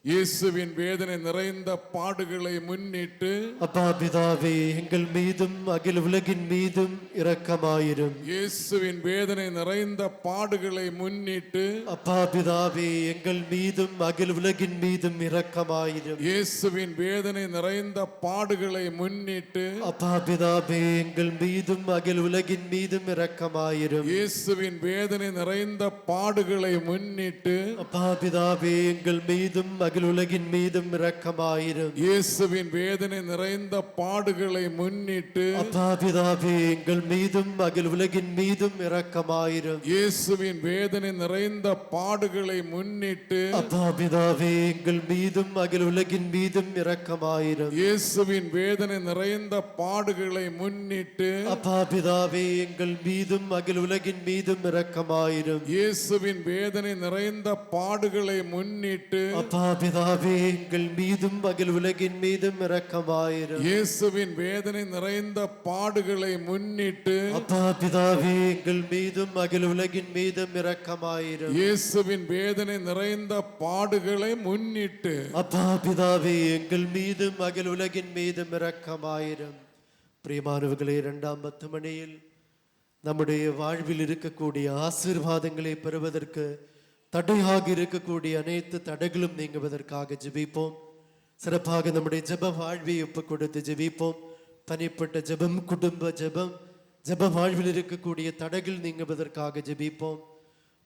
Speaker 3: இயேசுவின் வேதனை நிறைந்த பாடுகளை முன்னிட்டு
Speaker 2: அப்பா பிதாவே, எங்கள் மீதும் அகில உலகின் மீதும் இரக்கமாயிரும்.
Speaker 3: இயேசுவின் வேதனை நிறைந்த பாடுகளை முன்னிட்டு
Speaker 2: அப்பா பிதாவே, எங்கள் மீதும் அகில உலகின் மீதும் இரக்கமாயிரும்.
Speaker 3: இயேசுவின் வேதனை நிறைந்த பாடுகளை முன்னிட்டு
Speaker 2: அப்பா பிதாவே, எங்கள் மீதும் அகில உலகின் மீதும் இரக்கமாயிரும்.
Speaker 3: இயேசுவின் வேதனை நிறைந்த பாடுகளை முன்னிட்டு
Speaker 2: அப்பா பிதாவே, எங்கள் மீதும் அகில உலகின் மீதும் இரக்கமாயிரும்.
Speaker 3: இயேசுவின் வேதனை நிறைந்த பாடுகளை முன்னிட்டு
Speaker 2: அப்பா பிதாவே, எங்கள் மீதும் அகில உலகின் மீதும் இரக்கமாயிரும்.
Speaker 3: இயேசுவின் வேதனை நிறைந்த பாடுகளை முன்னிட்டு
Speaker 2: அப்பா பிதாவே, எங்கள் மீதும் அகில உலகின் மீதும் இரக்கமாயிரும்.
Speaker 3: இயேசுவின் வேதனை நிறைந்த பாடுகளை முன்னிட்டு
Speaker 2: அப்பா பிதாவே, எங்கள் மீதும் அகில உலகின் மீதும் இரக்கமாயிரும்.
Speaker 3: இயேசுவின் வேதனை நிறைந்த பாடுகளை முன்னிட்டு
Speaker 2: அப்பா பிதாவே, எங்கள் மீதும் அகில உலகின் மீதும் இரக்கமாயிரும்.
Speaker 3: இயேசுவின் வேதனை நிறைந்த பாடுகளை முன்னிட்டு
Speaker 2: அப்பா பிதாவே, எங்கள் மீதும் அகில உலகின் மீதும் இரக்கமாயிரும்.
Speaker 3: இயேசுவின் வேதனை நிறைந்த பாடுகளை முன்னிட்டு
Speaker 2: அப்பா பிதாவே, எங்கள் மீதும் அகில உலகின் மீதும் இரக்கமாயிரும். பிரியமானவர்களே, 2ஆம் 10 மணியில் நம்முடைய வாழ்வில் இருக்கக்கூடிய ஆசீர்வாதங்களை பெறுவதற்கு தடையாக இருக்கக்கூடிய அனைத்து தடைகளும் நீங்குவதற்காக ஜெபிப்போம். சிறப்பாக நம்முடைய ஜெப வாழ்வை ஒப்பு கொடுத்து ஜெபிப்போம். தனிப்பட்ட ஜெபம், குடும்ப ஜெபம், ஜெப வாழ்வில் இருக்கக்கூடிய தடைகள் நீங்குவதற்காக ஜெபிப்போம்.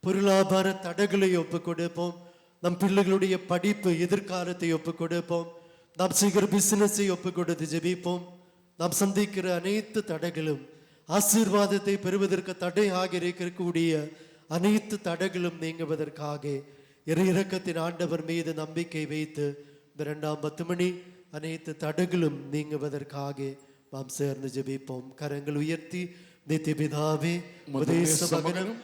Speaker 2: பொருளாதார தடைகளை ஒப்பு கொடுப்போம். நம் பிள்ளைகளுடைய படிப்பு, எதிர்காலத்தை ஒப்பு கொடுப்போம். நாம் செய்கிற பிசினஸை ஒப்பு கொடுத்து ஜெபிப்போம். நாம் சந்திக்கிற அனைத்து தடைகளும், ஆசீர்வாதத்தை பெறுவதற்கு தடையாக இருக்கக்கூடிய அனைத்து தடைகளும் நீங்குவதற்காக இறையிறக்கத்தின் ஆண்டவர் மீது நம்பிக்கை வைத்து இந்த 2ஆம் 10 மணி அனைத்து தடைகளும் நீங்குவதற்காக நாம் சேர்ந்து ஜெபிப்போம். கரங்கள் உயர்த்தி நித்திய பிதாவே, உபதேச மகனும்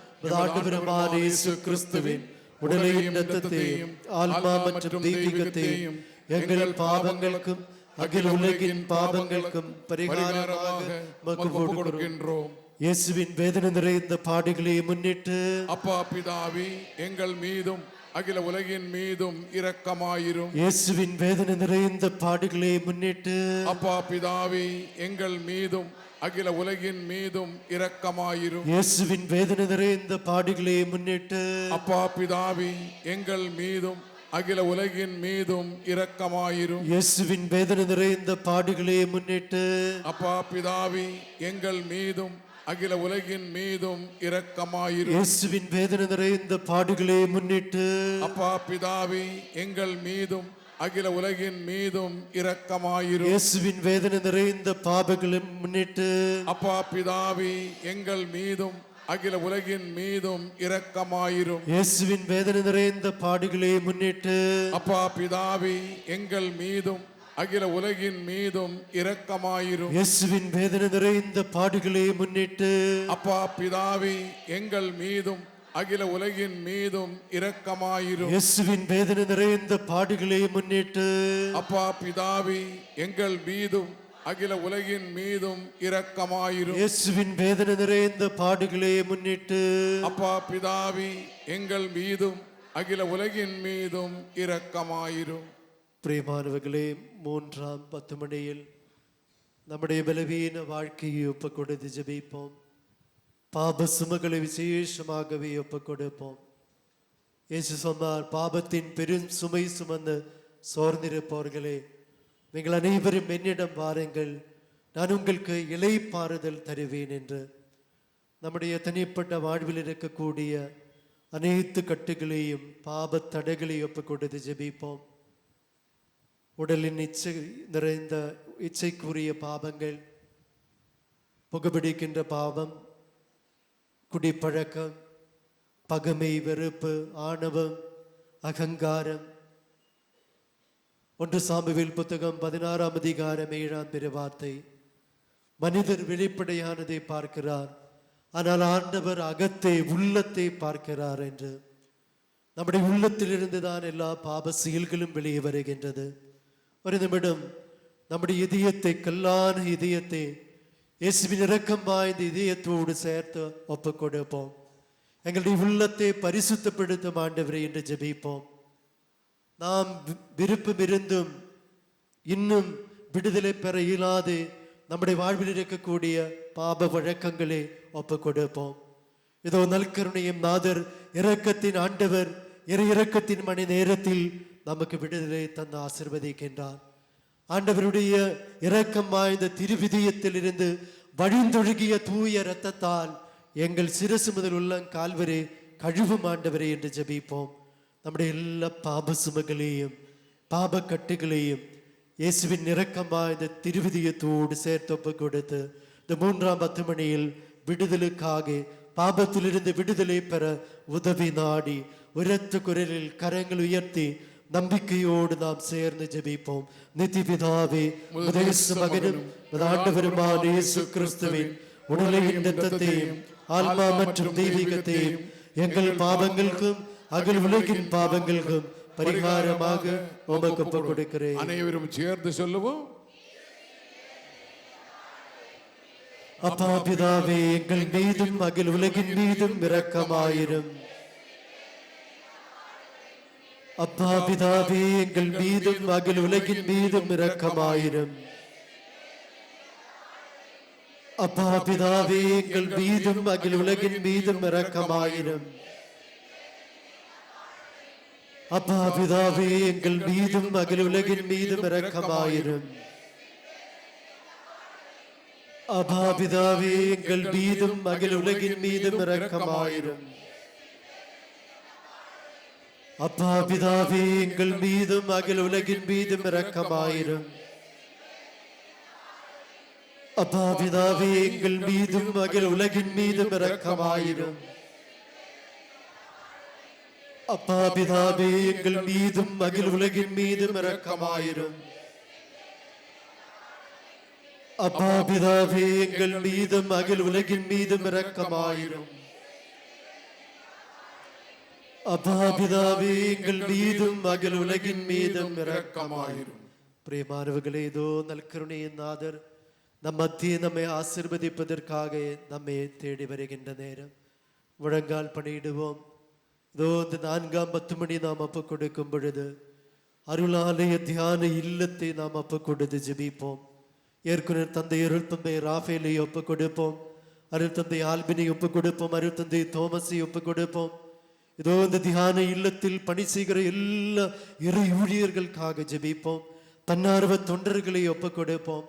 Speaker 2: ஆண்டவருமான இயேசு கிறிஸ்துவின் உடலையும் இரத்தத்தையும் ஆன்மா மற்றும் தெய்வீகத்தையும் எங்கள் பாவங்களுக்கும் அகில உலகின் பாவங்களுக்கும் பரிகாரமாக உமக்கு கொடுக்கின்றோம். இயேசுவின் வேதனை நிறைந்த பாடுகளை முன்னிட்டு
Speaker 3: அப்பா பிதாவே, எங்கள் மீதும் அகில உலகின் மீதும் இரக்கமாயிரும்.
Speaker 2: இயேசுவின் வேதனை நிறைந்த பாடுகளை முன்னிட்டு
Speaker 3: அப்பா பிதாவே, எங்கள் மீதும் அகில உலகின் மீதும் இரக்கமாயிரும்.
Speaker 2: இயேசுவின் வேதனை நிறைந்த பாடுகளை முன்னிட்டு
Speaker 3: அப்பா பிதாவே, எங்கள் மீதும் அகில உலகின் மீதும் இரக்கமாயிரும்.
Speaker 2: இயேசுவின் வேதனை நிறைந்த பாடுகளை முன்னிட்டு
Speaker 3: அப்பா பிதாவே, எங்கள் மீதும் அகில உலகின் மீதும் இரக்கமாயிரும்.
Speaker 2: இயேசுவின் வேதனை நிறைந்த பாடுகளை முன்னிட்டு
Speaker 3: அப்பா பிதாவே, எங்கள் மீதும் அகில உலகின் மீதும் இரக்கமாயிரும்.
Speaker 2: இயேசுவின் வேதனை நிறைந்த பாவங்களை முன்னிட்டு
Speaker 3: அப்பா பிதாவே, எங்கள் மீதும் அகில உலகின் மீதும் இரக்கமாயிரும்.
Speaker 2: இயேசுவின் வேதனை நிறைந்த பாடுகளை முன்னிட்டு
Speaker 3: அப்பா பிதாவே, எங்கள் மீதும் அகில உலகின் மீதும் இரக்கமாயிரும்.
Speaker 2: இயேசுவின் வேதனை நிறைந்த பாடுகளை முன்னிட்டு
Speaker 3: அப்பா பிதாவே, எங்கள் மீதும் அகில உலகின் மீதும் இரக்கமாயிரும்.
Speaker 2: இயேசுவின் வேதனை நிறைந்த பாடுகளை முன்னிட்டு
Speaker 3: அப்பா பிதாவே எங்கள் மீதும் அகில உலகின் மீதும் இரக்கமாயிரும்.
Speaker 2: இயேசுவின் வேதனை நிறைந்த பாடுகளை முன்னிட்டு
Speaker 3: அப்பா பிதாவே எங்கள் மீதும் அகில உலகின் மீதும் இரக்கமாயிரும்.
Speaker 2: பிரியமானவர்களே, 3ஆம் 10 மணியில் நம்முடைய பலவீன வாழ்க்கையை ஒப்புக் கொடுத்து ஜெபிப்போம். பாப சுமகளை விசேஷமாகவே ஒப்புக் கொடுப்போம். இயேசு சொன்னார், பாபத்தின் பெரும் சுமை சுமந்து சோர்ந்திருப்பவர்களே, நீங்கள் அனைவரும் என்னிடம் வாருங்கள், நான் உங்களுக்கு இளைப்பாறுதல் தருவேன் என்று. நம்முடைய தனிப்பட்ட வாழ்வில் இருக்கக்கூடிய அனைத்து கட்டுகளையும் பாப தடைகளையும் ஒப்புக் கொடுத்து ஜெபிப்போம். உடலின் இச்சை நிறைந்த இச்சைக்குரிய பாவங்கள், புகைப்பிடிக்கின்ற பாவம், குடிப்பழக்கம், பகமை, வெறுப்பு, ஆணவம், அகங்காரம். 1 சாமுவேல் புத்தகம் 16ஆம் அதிகாரம் 7ஆம் வார்த்தை, மனிதர் வெளிப்படையானதை பார்க்கிறார், ஆனால் ஆண்டவர் அகத்தை உள்ளத்தை பார்க்கிறார் என்று. நம்முடைய உள்ளத்திலிருந்து தான் எல்லா பாப செயல்களும் வெளியே வருகின்றது. ஒரு நிமிடம் நம்முடைய இதயத்தை, கல்லான இதயத்தை இயேசுவின் இரக்கம் வாய்ந்த இதயத்தோடு சேர்த்து ஒப்புக் கொடுப்போம். எங்களுடைய உள்ளத்தை பரிசுத்தப்படுத்தும் ஆண்டவரே என்று ஜெபிப்போம். நாம் விருப்பம் இருந்தும் இன்னும் விடுதலை பெற இயலாது நம்முடைய வாழ்வில் இருக்கக்கூடிய பாப வழக்கங்களை ஒப்புக் கொடுப்போம். இதோ நல்கருணையும் நாதர், இரக்கத்தின் ஆண்டவர், இரக்கத்தின் மணி நேரத்தில் நமக்கு விடுதலை தந்து ஆசீர்வதிக்கின்றார். ஆண்டவருடைய இரக்கம் வாய்ந்த திருவிதியத்தில் இருந்து வழிந்தொழுகிய தூய இரத்தத்தால் எங்கள் சிரசு முதல் உள்ளங்கால் வரை கழுவும் ஆண்டவரே என்று ஜெபிப்போம். நம்முடைய எல்லா பாப சுமங்களையும் பாப கட்டுகளையும் இயேசுவின் இரக்கம் வாய்ந்த திருவிதியத்தோடு சேர்த்து ஒப்புக் கொடுத்து இந்த 3ஆம் 10 மணியில் விடுதலுக்காக, பாபத்திலிருந்து விடுதலை பெற உதவி நாடி உரத்த குரலில் கரங்கள் உயர்த்தி நம்பிக்கையோடு நாம் சேர்ந்து ஜெபிப்போம். நித்திய பிதாவே, முதேசு மகனும் ஆண்டவருமான இயேசு கிறிஸ்துவின் உடலையின் இரத்தத்தையும் ஆன்மா மற்றும் தெய்வீகத்தையும் எங்கள் பாவங்களுக்கும் அகல் உலகின் பாவங்களுக்கும் பரிகாரமாக உமக்கு ஒப்புக் கொடுக்கிறேன்.
Speaker 3: அனைவரும் சேர்ந்து சொல்லுவோம்.
Speaker 2: அப்பா பிதாவே, எங்கள் மீதும் அகில் உலகின் மீதும் இரக்கமாயிரும். அப்பா பிதாவே, எங்கள் மீதும் அகில் உலகின் மீதும் இரக்கமாயிரும். அப்பா பிதாவே, எங்கள் மீதும் அகில் உலகின் மீதும் இரக்கமாயிரும். அப்பா பிதாவே, எங்கள் மீதும் அகில் உலகின் மீதும் இரக்கமாயிரும். அப்பா பிதாவே, எங்கள் மீதும் அகில் உலகின் மீதும் இரக்கமாயிரும். அப்பா பிதாவே, எங்கள் மீதும் அகில் உலகின் மீதும் இரக்கமாயிரும். அப்பா பிதாவே, எங்கள் மீதும் அகில் உலகின் மீதும் இரக்கமாயிரும். அப்பா பிதாவே, எங்கள் மீதும் அகில் உலகின் மீதும் இரக்கமாயிரும். அப்பா பிதாவே, எங்கள் மீதும் அகில் உலகின் மீதும் இரக்கமாயிரும். அப்பா பிதாவே, எங்கள் மீதும் அகில் உலகின் மீதும் இரக்கமாயிரும். பிரியமானவர்களே, இதோ நல்கருணையின் நாதர் நம் மத்திய நம்மை ஆசீர்வதிப்பதற்காக நம்மை தேடி வருகின்ற நேரம். முழங்கால் பணியிடுவோம். இதோ இந்த 4ஆம் 10 மணி நாம் ஒப்புக் கொடுக்கும் பொழுது அருளாலய தியான இல்லத்தை நாம் ஒப்புக் கொடுத்து ஜெபிப்போம். ஏற்கனவே தந்தை அருள் தந்தை ராஃபேலை ஒப்புக் கொடுப்போம். அருள் தந்தை ஆல்பினை ஒப்புக் கொடுப்போம். அருள் தந்தை தோமஸை ஒப்புக் கொடுப்போம். இதோ இந்த தியான இல்லத்தில் பணி செய்கிற எல்லா இறை ஊழியர்களுக்காக ஜெபிப்போம். தன்னார்வ தொண்டர்களை ஒப்புக் கொடுப்போம்.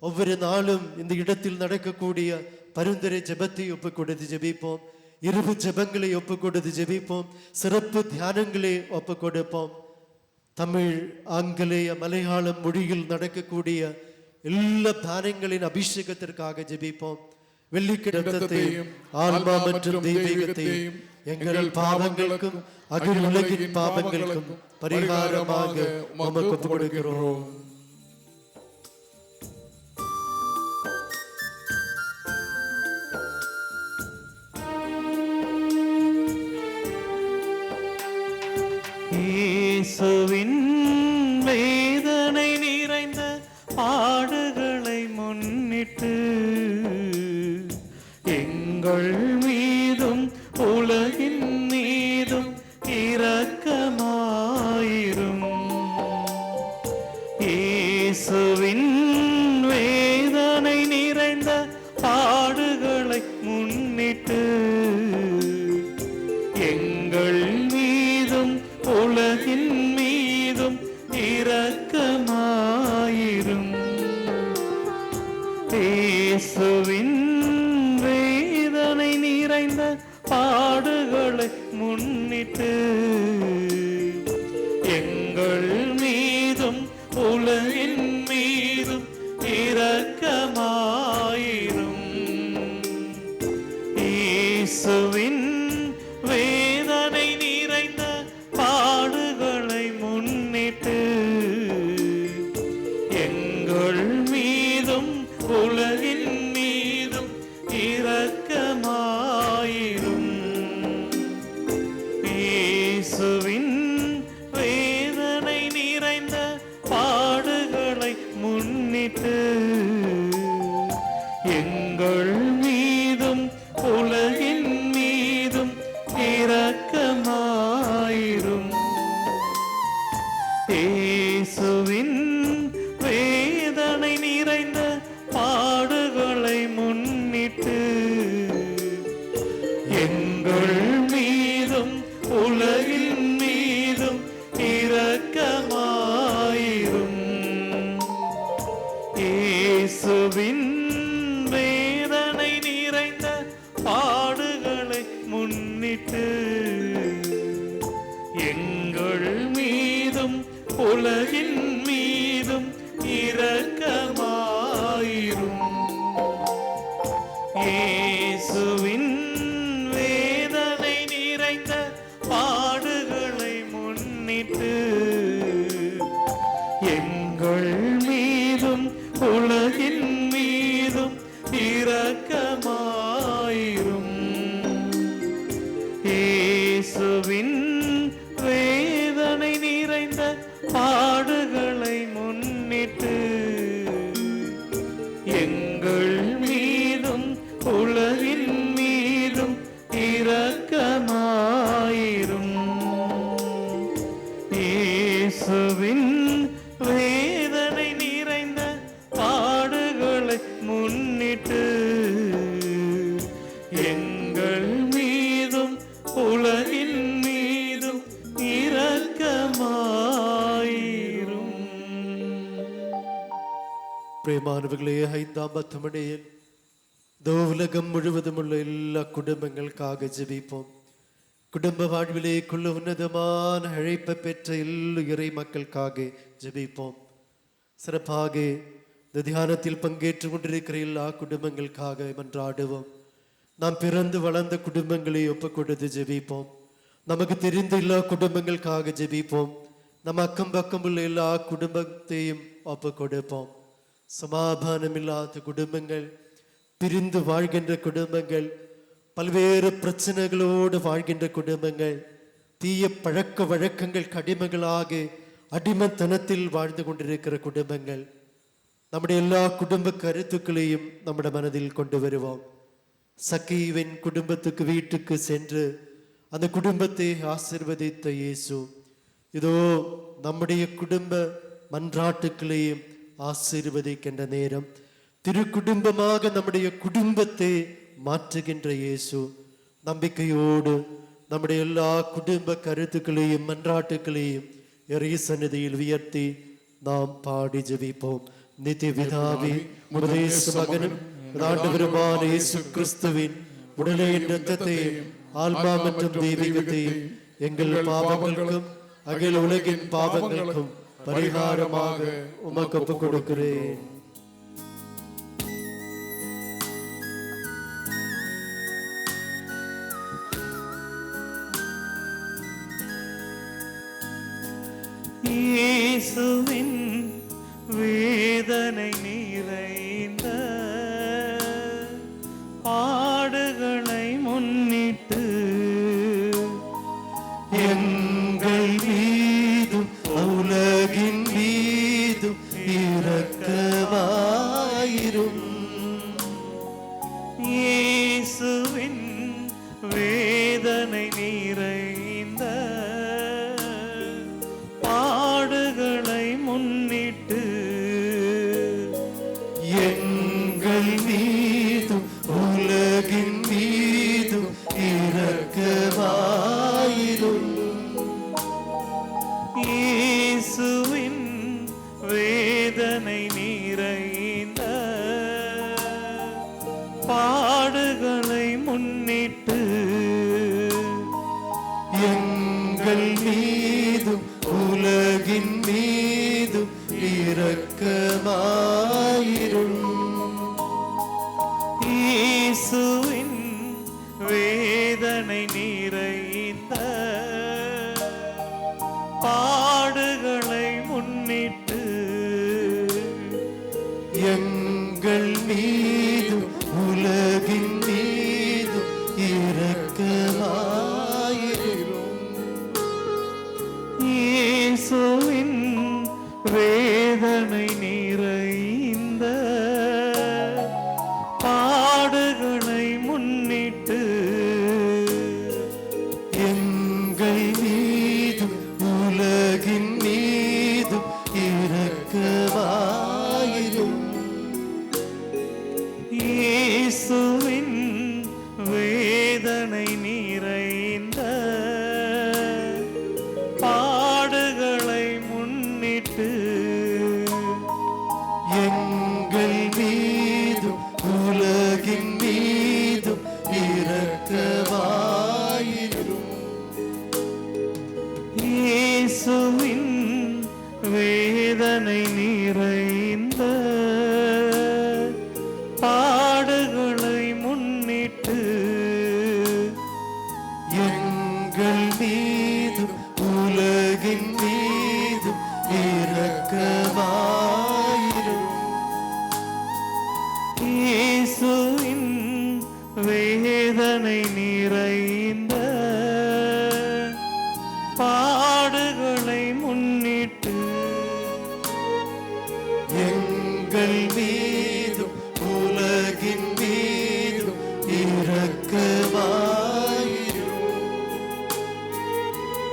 Speaker 2: ஒவ்வொரு நாளும் இந்த இடத்தில் நடக்கக்கூடிய பரிந்துரை ஜெபத்தை ஒப்புக் கொடுத்து ஜெபிப்போம். இரவு ஜெபங்களை ஒப்புக் கொடுத்து ஜெபிப்போம். சிறப்பு தியானங்களை ஒப்புக் கொடுப்போம். தமிழ், ஆங்கிலேய, மலையாளம் மொழியில் நடக்கக்கூடிய எல்லா தானங்களின் அபிஷேகத்திற்காக ஜெபிப்போம். வெள்ளிக்கிழத்தையும் ஆன்மா மற்றும் தெய்வீகத்தையும் எங்கள் பாவங்களுக்கும் அகில் உலகின் பாவங்களுக்கும் பரிகாரமாக உமக்கு ஒப்புக் கொடுக்கிறோம்.
Speaker 1: எங்கள் மீதும் உலகின் மீதும் இரக்கமாயிரும். இயேசுவின் வேதனை நிறைந்த பாடுகளை முன்னிட்டு எங்கள் மீதும் உலகின் மீதும் இரக்கமாயிரும். இயேசுவின் வேதனை நிறைந்த பாடுகளை முன்னிட்டு எங்கள் மீதும் உலகின் மீதும் இரக்கமாயிரும். இயேசுவின் வேதனை நிறைந்த பாடுகளை முன்னிட்டு எங்கள் மீதும் உலகின் மீதும் இரக்கமாயிரும். இயேசுவின் வேதனை நிறைந்த பாடுகளை முன்னிட்டு எங்கள் மீதும் உலகின் மீதும் இரக்கமாயிரும். இயேசுவின் வேதனை நிறைந்த பாடுகளை முன்னிட்டு எங்கள் மீதும் உலகின் மீதும் இரக்கமாயிரும். இயேசுவின் வேதனை நிறைந்த பாடுகளை முன்னிட்டு எங்கள் மீதும் உலகின் மீதும் இரக்கமாயிரும். இயேசுவின் வேதனை நிறைந்த பாடுகளை முன்னிட்டு எங்கள் மீதும் உலகின் மீதும் இரக்கமாயிரும். இயேசுவின் வேதனை நிறைந்த பாடுகளை முன்னிட்டு எங்கள் மீதும் உலகின் மீதும் இரக்கமாயிரும். இயேசுவின் வேதனை நிறைந்த பாடுகளை முன்னிட்டு எங்கள் மீதும் உலகின் மீதும் இரக்கமாயிரும்.
Speaker 2: பிரியமானவர்களே, 5ஆம் பத்துமணியில் உலகம் முழுவதும் உள்ள எல்லா குடும்பங்களுக்காக ஜெபிப்போம். குடும்ப வாழ்விலே கொள்ள உன்னதமான அழைப்பை பெற்ற எல்லா இறை மக்களுக்காக ஜெபிப்போம். சிறப்பாக இந்த தியானத்தில் பங்கேற்று கொண்டிருக்கிற எல்லா குடும்பங்களுக்காக மன்றாடுவோம். நாம் பிறந்து வளர்ந்த குடும்பங்களை ஒப்புக் கொடுத்து ஜெபிப்போம். நமக்கு தெரிந்த எல்லா குடும்பங்களுக்காக ஜெபிப்போம். நம்ம அக்கம் பக்கம் உள்ள எல்லா குடும்பத்தையும் ஒப்புக் கொடுப்போம். சமாதானம் இல்லாத குடும்பங்கள், பிரிந்து வாழ்கின்ற குடும்பங்கள், பல்வேறு பிரச்சனைகளோடு வாழ்கின்ற குடும்பங்கள், தீய பழக்க வழக்கங்கள் கடிமைகளாக அடிமத்தனத்தில் வாழ்ந்து கொண்டிருக்கிற குடும்பங்கள், நம்முடைய எல்லா குடும்ப கருத்துக்களையும் நம்முடைய மனதில் கொண்டு வருவோம். சக்கீவின் குடும்பத்துக்கு வீட்டுக்கு சென்று அந்த குடும்பத்தை ஆசீர்வதித்த இயேசு இதோ நம்முடைய குடும்ப மன்றாட்டுக்களையும் ஆசீர்வதிக்கின்ற நேரம். திருக்குடும்பமாக நம்முடைய குடும்பத்தை மாற்றுகின்ற இயேசு நம்பிக்கையோடு நம்முடைய எல்லா குடும்ப கருத்துக்களையும் மன்றாட்டுக்களையும் இறை சந்நிதியில் உயர்த்தி நாம் பாடி ஜெபிப்போம். நித்திய பிதாவே, உமது மகனும் ஆண்டவருமான இயேசு கிறிஸ்துவின் உடலையின் இரத்தத்தையும் ஆன்மா மற்றும் தெய்வீகத்தையும் எங்கள் பாவங்களுக்கும் அகில உலகின் பாவங்களுக்கும் பரிகாரமாக உமக்கு ஒப்புக் கொடுக்கிறேன்.
Speaker 1: இயேசுவின் வேதனை நிறைந்த பாடுகளை முன்னிட்டு
Speaker 2: எங்கள் மீதும் உலகின் மீதும் இரக்கமாயிரும்.
Speaker 1: இயேசுவின் வேதனை நிறைந்த பாடுகளை முன்னிட்டு
Speaker 2: எங்கள் மீதும் உலகின் மீதும் இரக்கமாயிரும்.
Speaker 1: இயேசுவின் வேதனை நிறைந்த பாடுகளை முன்னிட்டு
Speaker 2: எங்கள் மீதும் உலகின் மீதும் இரக்கமாயிரும்.
Speaker 1: இயேசுவின் வேதனை நிறைந்த பாடுகளை முன்னிட்டு
Speaker 2: எங்கள் மீதும் உலகின் மீதும் இரக்கமாயிரும்.
Speaker 1: இயேசுவின் வேதனை நிறைந்த பாடுகளை முன்னிட்டு
Speaker 2: எங்கள் மீதும் உலகின் மீதும் இரக்கமாயிரும்.
Speaker 1: இயேசுவின் வேதனை நிறைந்த பாடுகளை முன்னிட்டு
Speaker 2: எங்கள் மீதும் உலகின் மீதும் இரக்கமாயிரும்.
Speaker 1: இயேசுவின் வேதனை நிறைந்த பாடுகளை முன்னிட்டு
Speaker 2: எங்கள் மீதும் உலகின் மீதும் இரக்கமாயிரும்.
Speaker 1: இயேசுவின் வேதனை நிறைந்த பாடுகளை முன்னிட்டு
Speaker 2: எங்கள் மீதும் உலகின் மீதும் இரக்கமாயிரும்.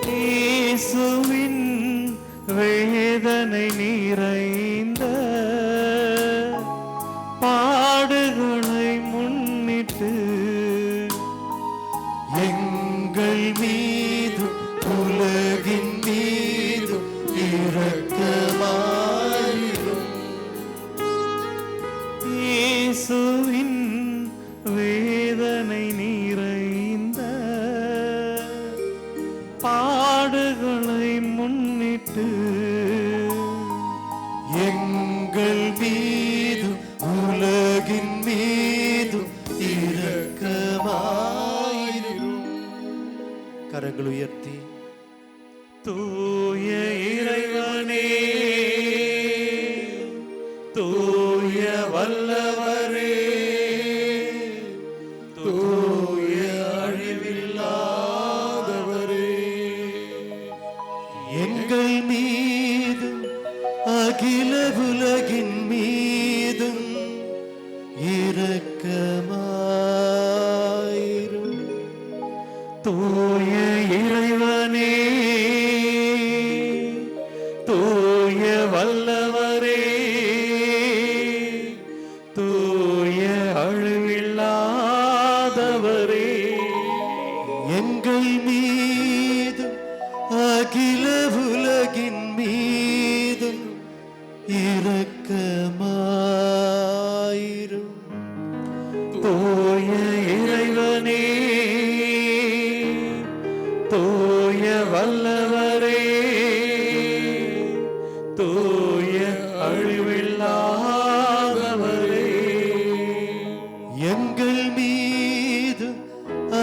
Speaker 1: இயேசுவின் வேதனை நிறைந்த பாடுகளை முன்னிட்டு
Speaker 2: எங்கள் மீதும் உலகின் மீதும் இரக்கமாயிரும்.
Speaker 1: இயேசுவின் வேதனை நிறைந்த பாடுகளை முன்னிட்டு
Speaker 2: எங்கள் மீதும் உலகின் மீதும் இரக்கமாயிரும். கரங்கள் உயர்த்தி
Speaker 1: தூய இறைவனே, தூய வல்லவரே,
Speaker 3: தூய அழிவில்லாதவரே,
Speaker 2: எங்கள் மீதும் அகில உலகின் மீதும் இரக்கமாயிரும்.
Speaker 1: தூய இறைவனே, தூய வல்லவரே, தூய அழிவில்லாதவரே,
Speaker 2: எங்கள் மீதும் அகில உலகின் மீதும் இரக்கமாயிரும்.
Speaker 1: தூய இறைவனே, தூய வல்லவரே, தூய அழிவில்லாதவரே,
Speaker 2: எங்கள் மீதும்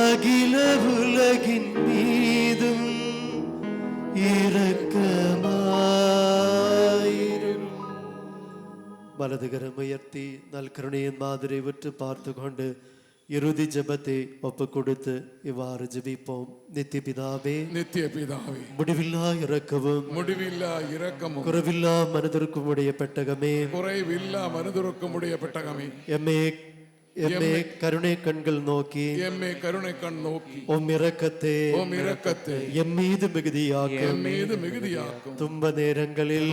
Speaker 2: அகில உலகின் மீதும் இரக்கமாயிரும். வலதுகரம் உயர்த்தி நல்கருணையின் மாதிரி விட்டு பார்த்து கொண்டு இறுதி ஜெபத்தை ஒப்பு கொடுத்து இவ்வாறு ஜெபிப்போம். நித்திய பிதாவே,
Speaker 3: நித்திய பிதாவே,
Speaker 2: முடிவில்லா இரக்கமும்
Speaker 3: முடிவில்லா இரக்கமும்
Speaker 2: குறைவில்லா மனதிற்கும் உடைய பெட்டகமே,
Speaker 3: குறைவில்லா மனதுருக்கும் உடைய பெட்டகமே,
Speaker 2: எம்மை எம்மே கருணை கண்கள் நோக்கி
Speaker 3: எம்மை கருணை கண் நோக்கி
Speaker 2: உம் இரக்கத்தை
Speaker 3: உம் இரக்கத்தை
Speaker 2: எம் மீது மிகுதியாக்கும்.
Speaker 3: எம் மீது மிகுதியாக்கும்.
Speaker 2: துன்ப நேரங்களில்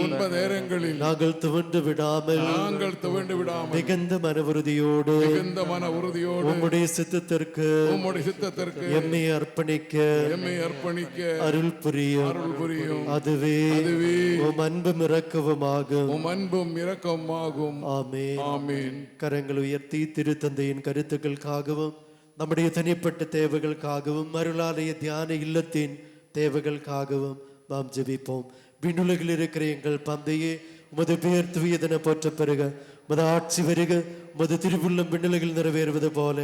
Speaker 2: நாங்கள் துவண்டு விடாமல் மிகுந்த மன உறுதியோடு உம்முடைய சித்தத்திற்கு எம்மை அர்ப்பணிக்க அருள் புரியும். அதுவே உம் அன்பும் இரக்கவுமாகும். ஆமென். கரங்கள் உயர்த்தி திருத்தந்தையின் கருத்துக்களுக்காகவும் நம்முடைய தனிப்பட்ட தேவைகளுக்காகவும் அருளாலய தியான இல்லத்தின் தேவைகளுக்காகவும் நாம் ஜெபிப்போம். விண்ணுலகில் இருக்கிற எங்கள் தந்தையே, உமது பெயர் தூயதென போற்ற பெறுக. உமது ஆட்சி வருக. உமது திருவுள்ளம் விண்ணுலகில் நிறைவேறுவது போல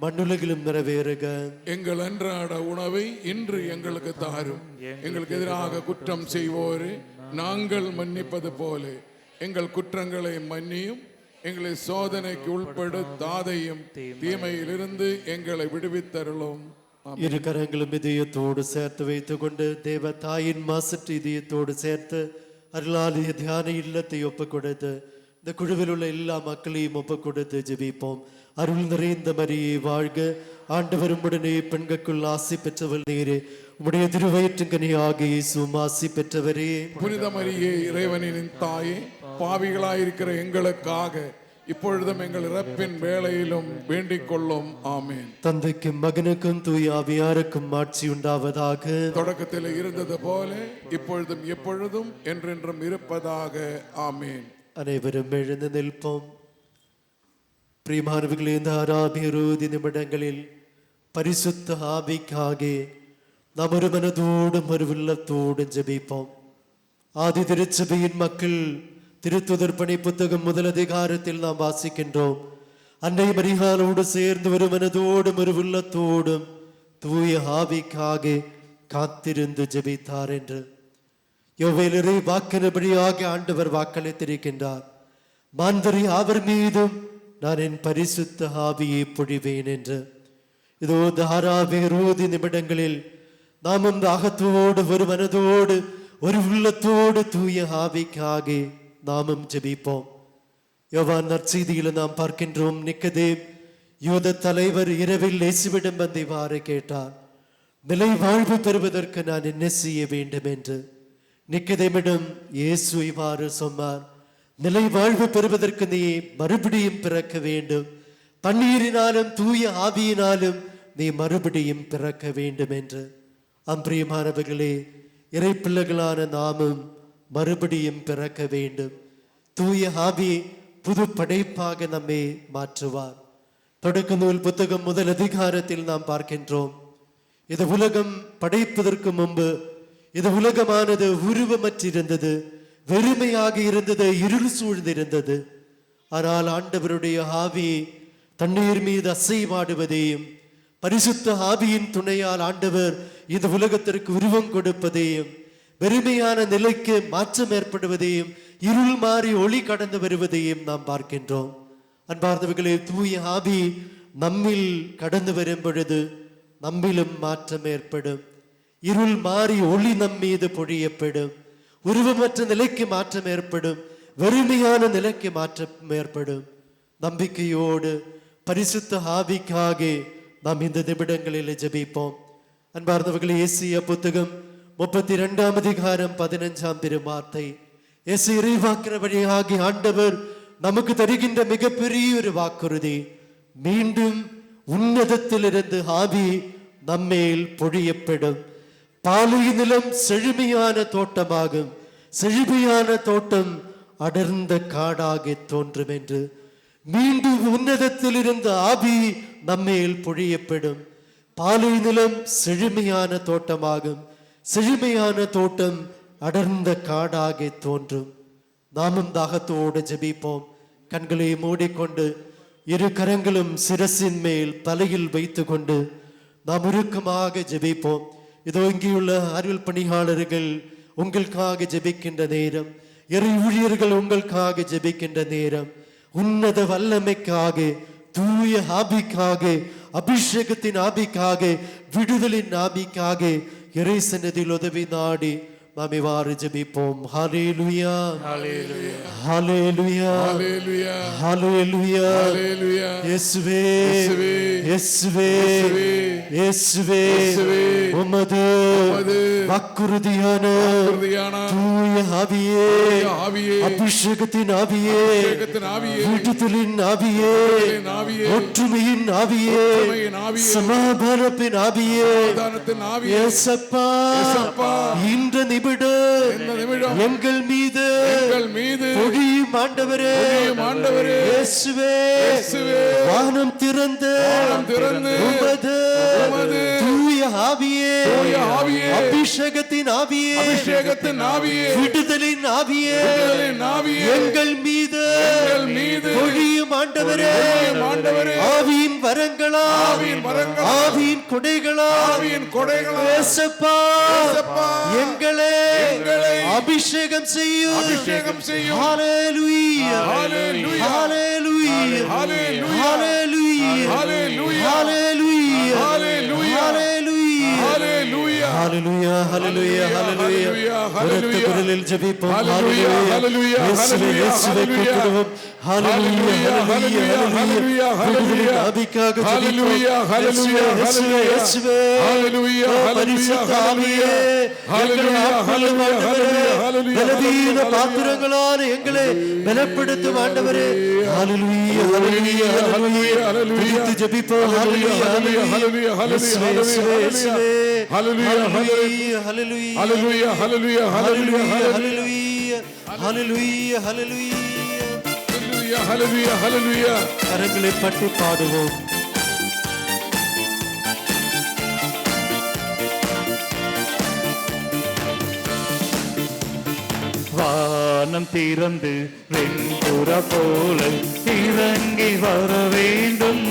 Speaker 2: மண்ணுலகிலும் நிறைவேறுக.
Speaker 3: எங்கள் அன்றாட உணவை இன்று எங்களுக்கு தாரும். எங்களுக்கு எதிராக குற்றம் செய்வோரு நாங்கள் மன்னிப்பது போல எங்கள் குற்றங்களை மன்னியும். எங்களை சோதனைக்கு உட்படுத்தாதையும் தீமையிலிருந்து எங்களை விடுவித்தருளும்.
Speaker 2: இரு கரங்களும் இதயத்தோடு சேர்த்து வைத்துக் கொண்டு தேவ தாயின் மாசற்ற இதயத்தோடு சேர்த்து அருளாலய தியான இல்லத்தை ஒப்புக் கொடுத்து இந்த குழுவில் உள்ள எல்லா மக்களையும் ஒப்புக் கொடுத்து ஜெபிப்போம். அருள் நிறைந்த மரியே வாழ்க. ஆண்டவர் உம்முடனே பெண்களுக்குள் ஆசி பெற்றவள் நீரே. உம்முடைய திருவயிற்றுங்கனியாக இயேசுவும் ஆசி பெற்றவரே.
Speaker 3: புனித மரியே, இறைவனின் தாயே, பாவிகளாயிருக்கிற எங்களுக்காக இப்பொழுதும் எங்கள் இறப்பின் வேளையிலும் வேண்டிக் கொள்ளும். ஆமேன்.
Speaker 2: தந்தைக்கும் மகனுக்கும் தூய ஆவியாருக்கும் ஆட்சி உண்டாவதாக.
Speaker 3: தொடக்கத்தில் இருந்தது போல இப்பொழுதும் எப்பொழுதும் என்றென்றும் இருப்பதாக. ஆமேன்.
Speaker 2: அனைவரும் எழுந்து நிற்போம். பிரியமானவர்களே, இந்த ஆராபியரோதி நிமிடங்களில் பரிசுத்த ஆவிக்காக நாம் ஒரு மனதோடும் ஒரு உள்ளத்தோடும் ஜெபிப்போம். ஆதி திருச்சபையின் மக்கள் திருத்துதர் பணி புத்தகம் 1 அதிகாரத்தில் நாம் வாசிக்கின்றோம். அன்னை மரியாளோடு சேர்ந்து ஒரு மனதோடும் ஒரு உள்ளத்தோடும் தூய ஆவிக்காக காத்திருந்து ஜெபித்தார் என்று யோவேலிலே வாக்கினபடியாக ஆண்டவர் வாக்களித்திருக்கின்றார். மாந்தரி அவர் மீதும் நான் என் பரிசுத்த ஆவியை பொழிவேன் என்று. இதோ தாராவேரோதி நிமிடங்களில் நாமும் தாகத்தோடு ஒரு மனதோடு ஒரு உள்ளத்தோடு தூய ஆவிக்காக நாமும் ஜெபிப்போம். யோவான் நற்செய்தியில் நாம் பார்க்கின்றோம், நிக்கதேம் யூத தலைவர் இரவில் இயேசுவிடம் வந்து இவ்வாறு கேட்டார், நிலை வாழ்வு பெறுவதற்கு நான் என்ன செய்ய வேண்டும் என்று. நிக்கதேமிடம் இயேசு இவ்வாறு சொன்னார், நிலை வாழ்வு பெறுவதற்கு நீ மறுபடியும் பிறக்க வேண்டும். தண்ணீரினாலும் தூய ஆவியினாலும் நீ மறுபடியும் பிறக்க வேண்டும் என்று. அம்பிரியமானவர்களே, இறை பிள்ளைகளான நாமும் மறுபடியும் பிறக்க வேண்டும். தூய ஆவி புது படைப்பாக நம்மை மாற்றுவார். தொடக்க நூல் புத்தகம் 1 அதிகாரத்தில் நாம் பார்க்கின்றோம், இது உலகம் படைப்பதற்கு முன்பு இது உலகமானது உருவமற்றிருந்தது, வெறுமையாக இருந்தது, இருள் சூழ்ந்திருந்தது. ஆனால் ஆண்டவருடைய ஆவி தண்ணீர் மீது அசைவாடுவதையும் பரிசுத்த ஆவியின் துணையால் ஆண்டவர் இந்த உலகத்திற்கு உருவம் கொடுப்பதையும் வெறுமையான நிலைக்கு மாற்றம் ஏற்படுவதையும் இருள் மாறி ஒளி கடந்து வருவதையும் நாம் பார்க்கின்றோம். அன்பார்ந்தவர்களே, தூய ஆவி நம்மில் கடந்து வரும் பொழுது நம்மிலும் மாற்றம் ஏற்படும். இருள் மாறி ஒளி நம் மீது பொழியப்படும். உருவமற்ற நிலைக்கு மாற்றம் ஏற்படும். வெறுமையான நிலைக்கு மாற்றம் ஏற்படும். நம்பிக்கையோடு பரிசுத்த ஆவிக்காக நாம் இந்த நிமிடங்களில் ஜெபிப்போம். அன்பார்ந்தவர்களே, ஏசியா புத்தகம் 32 அதிகாரம் 15 திருவார்த்தை, இயேசு இறைவாக்கிற வழியாகி ஆண்டவர் நமக்கு தருகின்ற மிகப்பெரிய ஒரு வாக்குறுதி, மீண்டும் உன்னதத்திலிருந்து ஆவி நம்மேல் பொழியப்படும். பாலை நிலம் செழுமையான தோட்டமாகும், செழுமையான தோட்டம் அடர்ந்த காடாக தோன்றும் என்று. மீண்டும் உன்னதத்தில் இருந்த ஆவி நம்மேல் பொழியப்படும். பாலை நிலம் செழுமையான தோட்டமாகும், செழுமையான தோட்டம் அடர்ந்த காடாக தோன்றும். நாமும் தாகத்தோடு ஜெபிப்போம். கண்களை மூடிக்கொண்டு இரு கரங்களும் சிரசின் மேல் தலையில் வைத்து கொண்டு நாம் உருக்கமாக ஜெபிப்போம். இதோ இங்கேயுள்ள அருள் பணியாளர்கள் உங்களுக்காக ஜெபிக்கின்ற நேரம், இறை ஊழியர்கள் உங்களுக்காக ஜெபிக்கின்ற நேரம், உன்னத வல்லமைக்காக, தூய ஆவிக்காக, அபிஷேகத்தின் ஆவிக்காக, விடுதலின் ஆவிக்காக இறை சன்னதியில் உதவி நாடி நாம் இவ்வாறு ஜெபிப்போம். ஹல்லேலூயா,
Speaker 1: ஹalleluya,
Speaker 2: ஹல்லேலூயா,
Speaker 3: ஹalleluya,
Speaker 2: ஹல்லேலூயா.
Speaker 3: ஹalleluya.
Speaker 2: இயேசுவே,
Speaker 3: இயேசுவே,
Speaker 2: இயேசுவே,
Speaker 3: இயேசுவே,
Speaker 2: இயேசுவே, உமது வாக்குறுதியான
Speaker 3: உறுதியான
Speaker 2: தூய ஆவியே,
Speaker 3: ஆவியே,
Speaker 2: அபிஷேகத்தின் ஆவியே,
Speaker 3: அபிஷேகத்தின் ஆவியே,
Speaker 2: விடுதலின் ஆவியே,
Speaker 3: ஆவியே,
Speaker 2: ஒற்றுமையின் ஆவியே,
Speaker 3: ஒற்றுமையின் ஆவியே,
Speaker 2: சமாதானத்தின் ஆவியே,
Speaker 3: சமாதானத்தின் ஆவியே,
Speaker 2: இயேசப்பா,
Speaker 3: இயேசப்பா,
Speaker 2: இந்த நிமிடம்
Speaker 3: இந்த நிமிடம்
Speaker 2: எங்கள் மீது
Speaker 3: எங்கள் மீது
Speaker 2: பொழியும் ஆண்டவரே,
Speaker 3: பொழியும் ஆண்டவரே,
Speaker 2: இயேசுவே,
Speaker 3: இயேசுவே,
Speaker 2: வானம் திறந்து உமது தூய ஆவியே,
Speaker 3: தூய ஆவியே,
Speaker 2: அபிஷேகத்தின் ஆவியே,
Speaker 3: அபிஷேகத்தின் ஆவியே,
Speaker 2: விடுதலின் ஆவியே,
Speaker 3: விடுதலின் ஆவியே,
Speaker 2: எங்கள் மீது
Speaker 3: மீது
Speaker 2: பொழியும் ஆண்டவரே,
Speaker 3: ஆண்டவரே,
Speaker 2: ஆவியின் வரங்களா,
Speaker 3: ஆவியின் வரங்களா,
Speaker 2: ஆவியின் கொடைகளா,
Speaker 3: ஆவியின் கொடைகளா,
Speaker 2: இயேசப்பா,
Speaker 3: இயேசப்பா,
Speaker 2: எங்களை அபிஷேகம் செய்யும்,
Speaker 3: அபிஷேகம் செய்யும்.
Speaker 2: ஹல்லேலூயா,
Speaker 3: ஹல்லேலூயா,
Speaker 2: ஹல்லேலூயா,
Speaker 3: ஹல்லேலூயா,
Speaker 2: ஹல்லேலூயா,
Speaker 3: ஹல்லேலூயா,
Speaker 2: ஹல்லேலூயா,
Speaker 3: ஹல்லேலூயா,
Speaker 2: ஹல்லேலூயா,
Speaker 3: ஹல்லேலூயா,
Speaker 2: ஹல்லேலூயா, ஹல்லேலூயா, ஹல்லேலூயா. உரத்த குரலில் ஜெபிப்போம்.
Speaker 3: ஹல்லேலூயா,
Speaker 2: ஹல்லேலூயா, இயேசுவே, இயேசுவே கூப்பிடுவோம். ஹல்லேலூயா, ஹல்லேலூயா, ஹல்லேலூயா. விடுதலின் ஆவிக்காக ஜெபிப்போம். இயேசுவே, இயேசுவே, இயேசுவே.
Speaker 3: ஹல்லேலூயா,
Speaker 2: பரிசுத்த ஆவியே, எங்களை ஆட்கொள்ளும் ஆண்டவரே, பலவீன பாத்திரங்களான எங்களை பலப்படுத்தும் ஆண்டவரே. ஹல்லேலூயா, ஹல்லேலூயா, ஹல்லேலூயா. துதித்து ஜெபிப்போம். ஹல்லேலூயா, ஹல்லேலூயா, இயேசுவே, இயேசுவே, இயேசுவே.
Speaker 3: ஹல்லேலூயா,
Speaker 2: ஹல்லேலூயா, ஹல்லேலூயா,
Speaker 3: ஹல்லேலூயா, ஹல்லேலூயா, ஹல்லேலூயா,
Speaker 2: ஹல்லேலூயா, ஹல்லேலூயா, ஹல்லேலூயா.
Speaker 3: ஹல்லேலூயா, ஹல்லேலூயா.
Speaker 2: கரங்களை பற்றி பாடுவோம்.
Speaker 1: வானம் திறந்து வெண்புற போல இறங்கி வர வேண்டும்,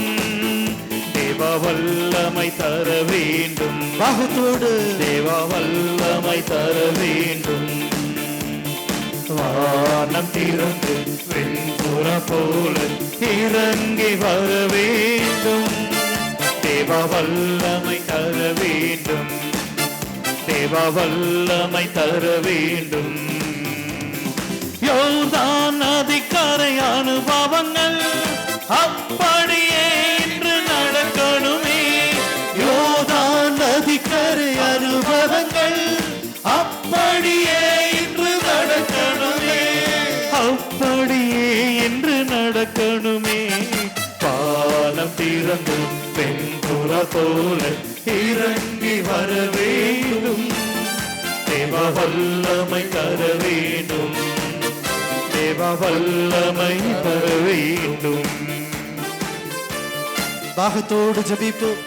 Speaker 1: தேவ வல்லமை தர வேண்டும்,
Speaker 2: பாகத்தோடு
Speaker 1: தேவ வல்லமை தர வேண்டும். வானம் திறந்து வெண்புற போல இறங்கி வர வேண்டும், தேவ வல்லமை தர வேண்டும், தேவ வல்லமை தர வேண்டும். யோர்தான் நதிக்கரை அனுபவங்கள் அப்படியே இன்று நடக்கணுமே,
Speaker 2: யோர்தான் நதிக்கரை அனுபவங்கள்
Speaker 1: அப்படியே இன்று நடக்கணுமே, அப்படியே இன்று நடக்கணுமே. பாலம் திறந்து வெண்புற போல இறங்கி வர வேண்டும், தேவ வல்லமை தர வேண்டும், தேவ வல்லமை தர வேண்டும்.
Speaker 2: பாகத்தோடு ஜெபிப்போம்.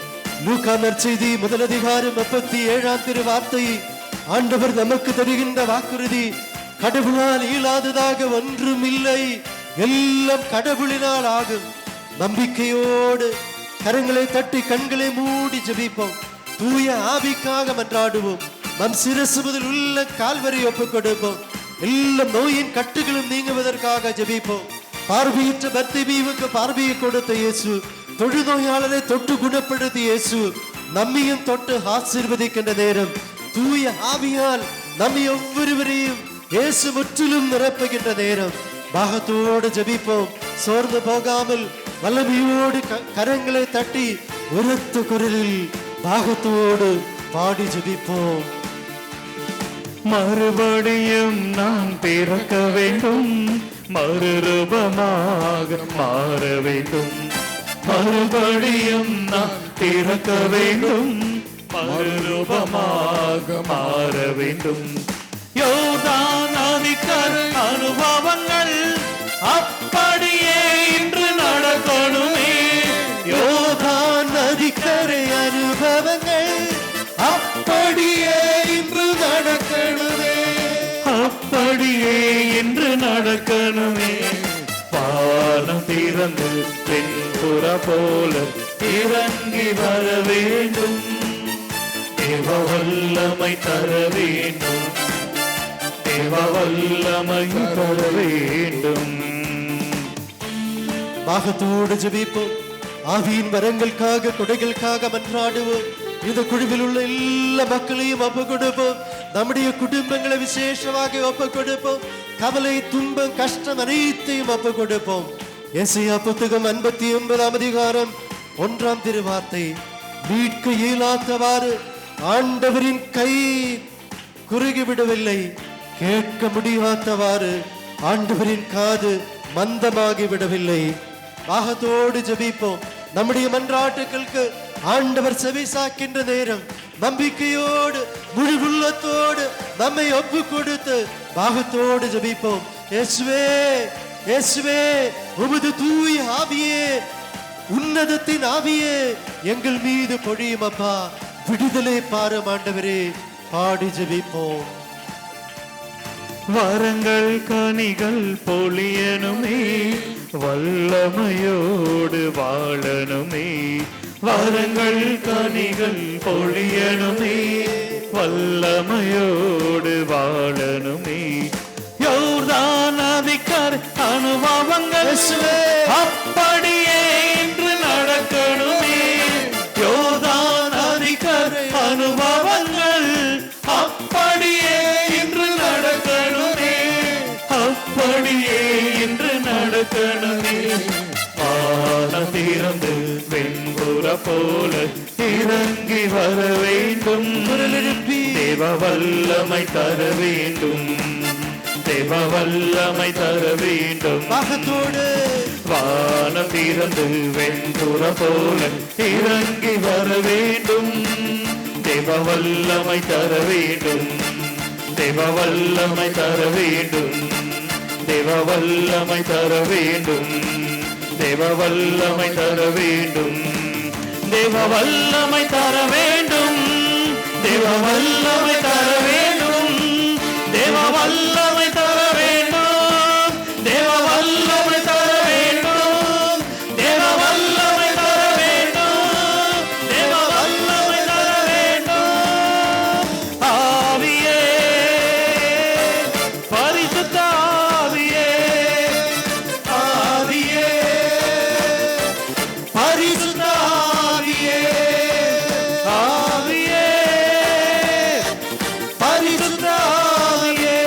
Speaker 2: லூக்கா நற்செய்தி முதல் அதிகாரம் 37ஆம் திருவார்த்தை. ஆண்டவர் நமக்கு தருகின்ற வாக்குறுதி கடவுளால் இயலாததாக ஒன்றும் இல்லை, எல்லாம் கடவுளினால் ஆகும். நம்பிக்கையோடு கரங்களை தட்டி கண்களை மூடி ஜெபிப்போம். தூய ஆவிக்காக மன்றாடுவோம். நம் சிரசு முதல் உள்ள கால்வரை ஒப்புக் கொடுப்போம். எல்லா நோயின் கட்டுகளும் நீங்குவதற்காக ஜெபிப்போம். பார்வையற்ற பர்த்திமீவுக்கு பார்வையை கொடுத்த இயேசு, தொழுநோயாளரை தொட்டு குணப்படுத்திய இயேசு நம்மையும் தொட்டு ஆசீர்வதிக்கின்ற நேரம். தூய ஆவியால் நம்மை ஒவ்வொருவரையும் இயேசு முற்றிலும் நிரப்புகின்ற நேரம். பாகத்தோடு ஜெபிப்போம். சோர்ந்து போகாமல் வல்லமையோடு கரங்களை தட்டி உரத்த குரலில் பாகத்தோடு பாடி ஜெபிப்போம்.
Speaker 1: மறுபடியும் நான் பிறக்க வேண்டும், மறுரூபமாக மாற வேண்டும், மறுபடியும் நான் பிறக்க வேண்டும், மறுரூபமாக மாற வேண்டும். யோர்தான் நதிக்கரை அனுபவங்கள் அப்படியே இன்று நடக்கணுமே,
Speaker 2: யோர்தான் நதிக்கரை அனுபவங்கள் அப்படியே இன்று நடக்கணுமே,
Speaker 1: அப்படியே இன்று நடக்கணுமே. வானம் திறந்து வெண்புற போல இறங்கி வர வேண்டும், தேவ வல்லமை தர வேண்டும், தேவ வல்லமை தர வேண்டும்.
Speaker 2: பாகத்தோடு ஜெபிப்போம். ஆவியின் வரங்களுக்காக கொடைகளுக்காக மன்றாடுவோம். இந்த குழுவில் உள்ள எல்லா மக்களையும் ஒப்பு கொடுப்போம். நம்முடைய குடும்பங்களை விசேஷமாக ஒப்பு கொடுப்போம். கவலை, துன்பம், கஷ்டம் அனைத்தையும் ஒப்பு கொடுப்போம். எசையா புத்தகம் 59ஆம் அதிகாரம் 1ஆம் திருவார்த்தை, மீட்க இயலாதவாறு ஆண்டவரின் கை குறுகிவிடவில்லை, கேட்க முடியாதவாறு ஆண்டவரின் காது மந்தமாகி விடவில்லை. தாகத்தோடு ஜெபிப்போம். நம்முடைய மன்றாட்டுகளுக்கு ஆண்டவர் செவி சாக்கின்ற நேரம் நம்பிக்கையோடு முழு உள்ளத்தோடு நம்மை ஒப்பு கொடுத்து தாகத்தோடு ஜெபிப்போம். இயேசுவே, இயேசுவே, உமது தூய ஆவியே, உன்னதத்தின் ஆவியே எங்கள் மீது பொழியும் அப்பா. விடுதலை பாரும் ஆண்டவரே. பாடி ஜெபிப்போம்.
Speaker 1: வரங்கள் கனிகள் பொழியனுமே, வல்லமையோடு வாழனுமே. வரங்கள் கனிகள் பொழியனுமே, வல்லமையோடு வாழனுமே. யோர்தான் நதிக்கரை அனுபவங்கள் அப்படியே இன்று நடக்கணுமே. யோர்தான் நதிக்கரை அனுபவங்கள் அப்படியே இன்று நடக்கணுமே, அப்படியே இன்று நடக்கணுமே. வானம் திறந்து வெண்புற போல இறங்கி வர வேண்டும். தேவ வல்லமை தர வேண்டும், தேவ வல்லமை தர வேண்டும். வானம் திறந்து வெண்புற போல இறங்கி வர வேண்டும். தேவ வல்லமை தர வேண்டும், தேவ வல்லமை தர வேண்டும், தேவ வல்லமை தர வேண்டும், தேவ வல்லமை தர வேண்டும், தேவ வல்லமை தர வேண்டும், தேவ வல்லமை தர வேண்டும், தேவ வல்லமை தர வேண்டும், தேவ வல்லமை தர வேண்டும், தேவ வல்லமை தர வேண்டும், தேவ வல்லமை தர வேண்டும். ஆவியே, பரிசுத்த ஆவியே, ஆவியே, பரிசுத்த ஆவியே, ஆவியே, பரிசுத்த ஆவியே,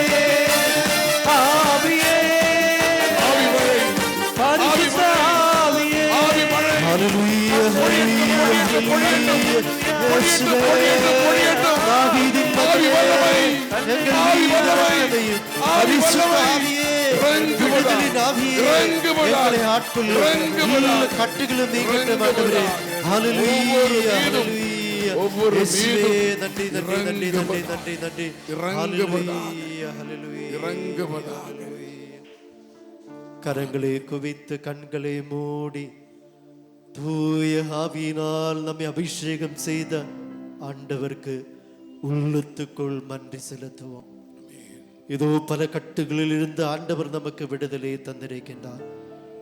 Speaker 1: ஆவியே, பரிசுத்த ஆவியே.
Speaker 2: ஹல்லேலூயா, ஹல்லேலூயா, ஹல்லேலூயா. தாவீதின் மகனே, எங்கள் மீது இரக்கத்தையும் பரிசுத்த ஆவியே, விடுதலின் ஆவியே, எங்களை ஆட்கொள்ளும். எல்லா கட்டுகளும் நீங்கட்டும் ஆண்டவரே. ஹல்லேலூயா, ஹல்லேலூயா. இயேசுவே, நன்றி, நன்றி, நன்றி, நன்றி, நன்றி, நன்றி. ஹல்லேலூயா, ஹல்லேலூயா. கரங்களை குவித்து கண்களை மூடி தூய ஆவியினால் நம்மை அபிஷேகம் செய்த ஆண்டவருக்கு உள்ளத்துக்குள் நன்றி செலுத்துவோம். இதோ பல கட்டுகளில் இருந்து ஆண்டவர் நமக்கு விடுதலையை தந்திருக்கின்றார்.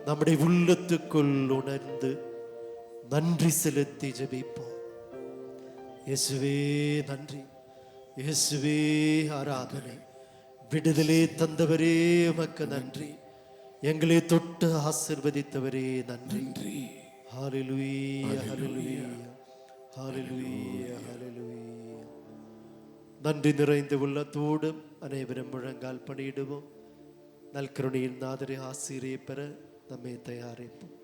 Speaker 2: நம்முடைய உள்ளத்துக்குள் உணர்ந்து நன்றி செலுத்தி ஜெபிப்போம். இயேசுவே நன்றி, இயேசுவே ஆராதனை. விடுதலை தந்தவரே உமக்கு நன்றி. எங்களை தொட்டு ஆசீர்வதித்தவரே நன்றி. ஹல்லேலூயா, ஹல்லேலூயா, ஹல்லேலூயா, ஹல்லேலூயா. நன்றி நிறைந்த உள்ளத்தோடு அனைவரும் முழங்கால் பணியிடுவோம். நல்கருணையின் நாதரை ஆசிரியை பெற நம்மை தயாரிப்போம்.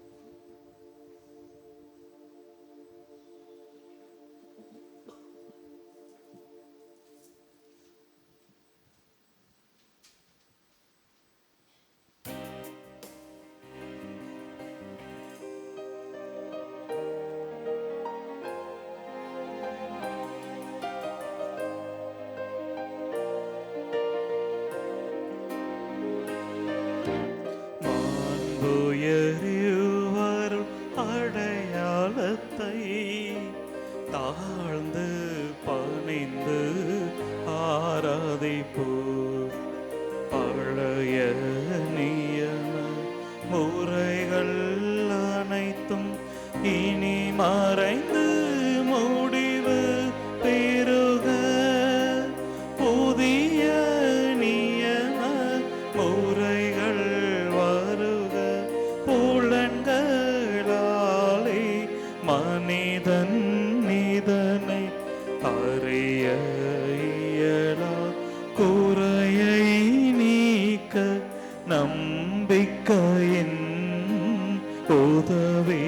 Speaker 1: மாண்புயரிவருள் அடையாளத்தை தாழ்ந்து பணிந்து ஆராதிப்போம். பழைய நியம முறைகள் அனைத்தும் இனி மறைந்து முடிவு பெறுக. புதிய நியம முறைகள் வருக. புலன்களாலே அறிய இயலா குறையை நீக்க நம்பிக்கையின் உதவி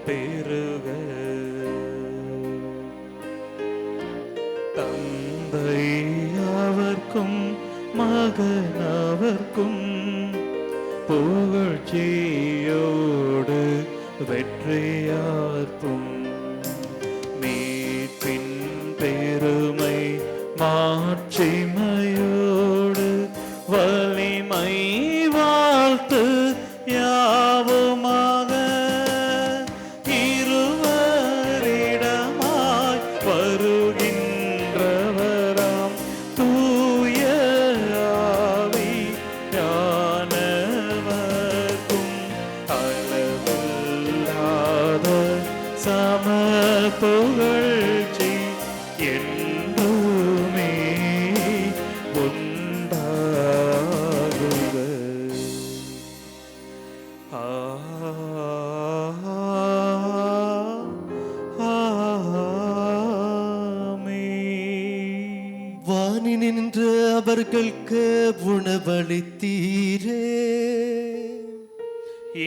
Speaker 1: பெருக. தந்தை அவர்க்கும் மகன் அவர்க்கும் புகழ்ச்சியோடு வெற்றியார்க்கும் மீட்பின் பெருமை மாட்சிமையோடு வலிமை வாழ்த்து யாவுமாக இருவரிடமாய் வருகின்றவராம் தூய ஆவியானவர்க்கும் அளவில்லாத சம புகழ்ச்சி என்றுமே உண்டாகுக. ஆமென்.
Speaker 2: வானி நின்று அவர்களுக்கு உணவளித்தீரே.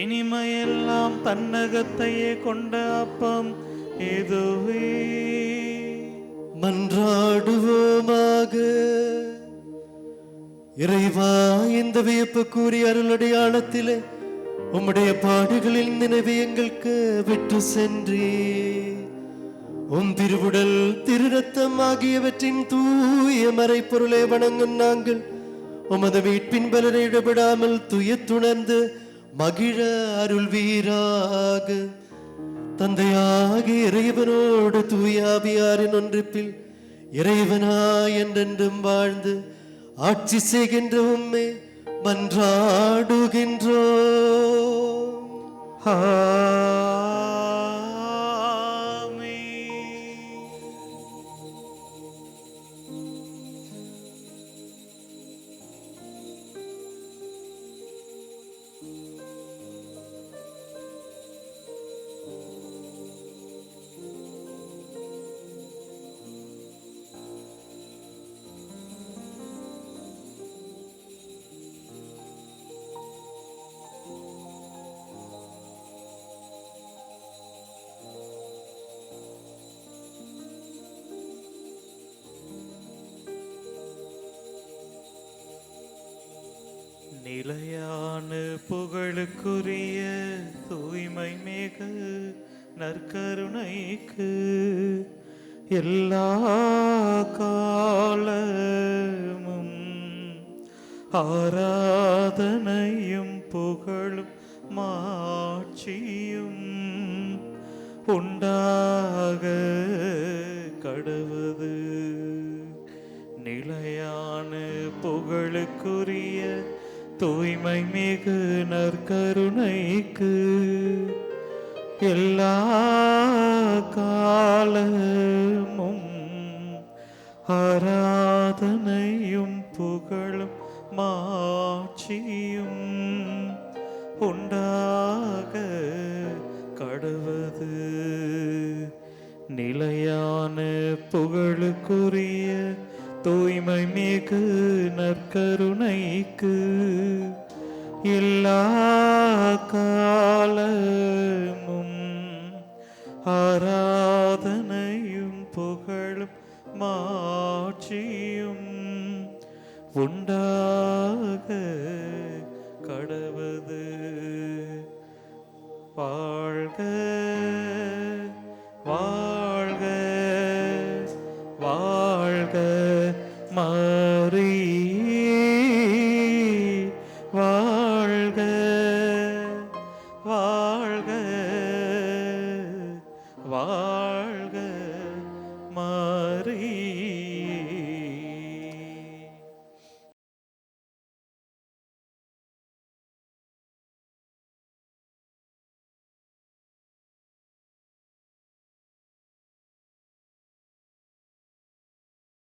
Speaker 1: இனிமையெல்லாம் தன்னகத்தையே கொண்ட அப்பம் இதுவே.
Speaker 2: மன்றாடுவோமாக. இறைவா, இந்த வியப்பு கூறிய அருளடையாளத்திலே உம்முடைய பாடுகளின் நினைவை எங்களுக்கு விட்டு சென்றே. உம் திருவுடல் திருரத்தம் ஆகியவற்றின் தூய மறைப்பொருளை வணங்கும் நாங்கள் உமது மீட்பின் பலனை இடப்படாமல் துயத்துணர்ந்து மகிழ அருள்வீராக. தந்தையாகிய இறைவனோடு தூயாவியாரின் ஒன்றிப்பில் இறைவனாய் என்றென்றும் வாழ்ந்து ஆட்சி செய்கின்ற உம்மை மன்றாடுகின்றோம்.
Speaker 1: ஆமென். நிலையான புகழுக்குரிய தூய்மை மிகு நற்கருணைக்கு எல்லா காலமும் ஆராதனையும் புகழும் மாட்சியும் உண்டாக கடவுது. நிலையான புகழுக்குரிய தூய்மை மிகு நற்கருணைக்கு எல்லா காலமும் ஆராதனையும் புகழும் மாட்சியும் உண்டாக கடவுது. நிலையான புகழுக்குரிய தூய்மை மிகு நற்கருணைக்கு எல்லா காலமும் ஆராதனையும் புகழும் மாட்சியும் உண்டாக கடவுது. வாழ்க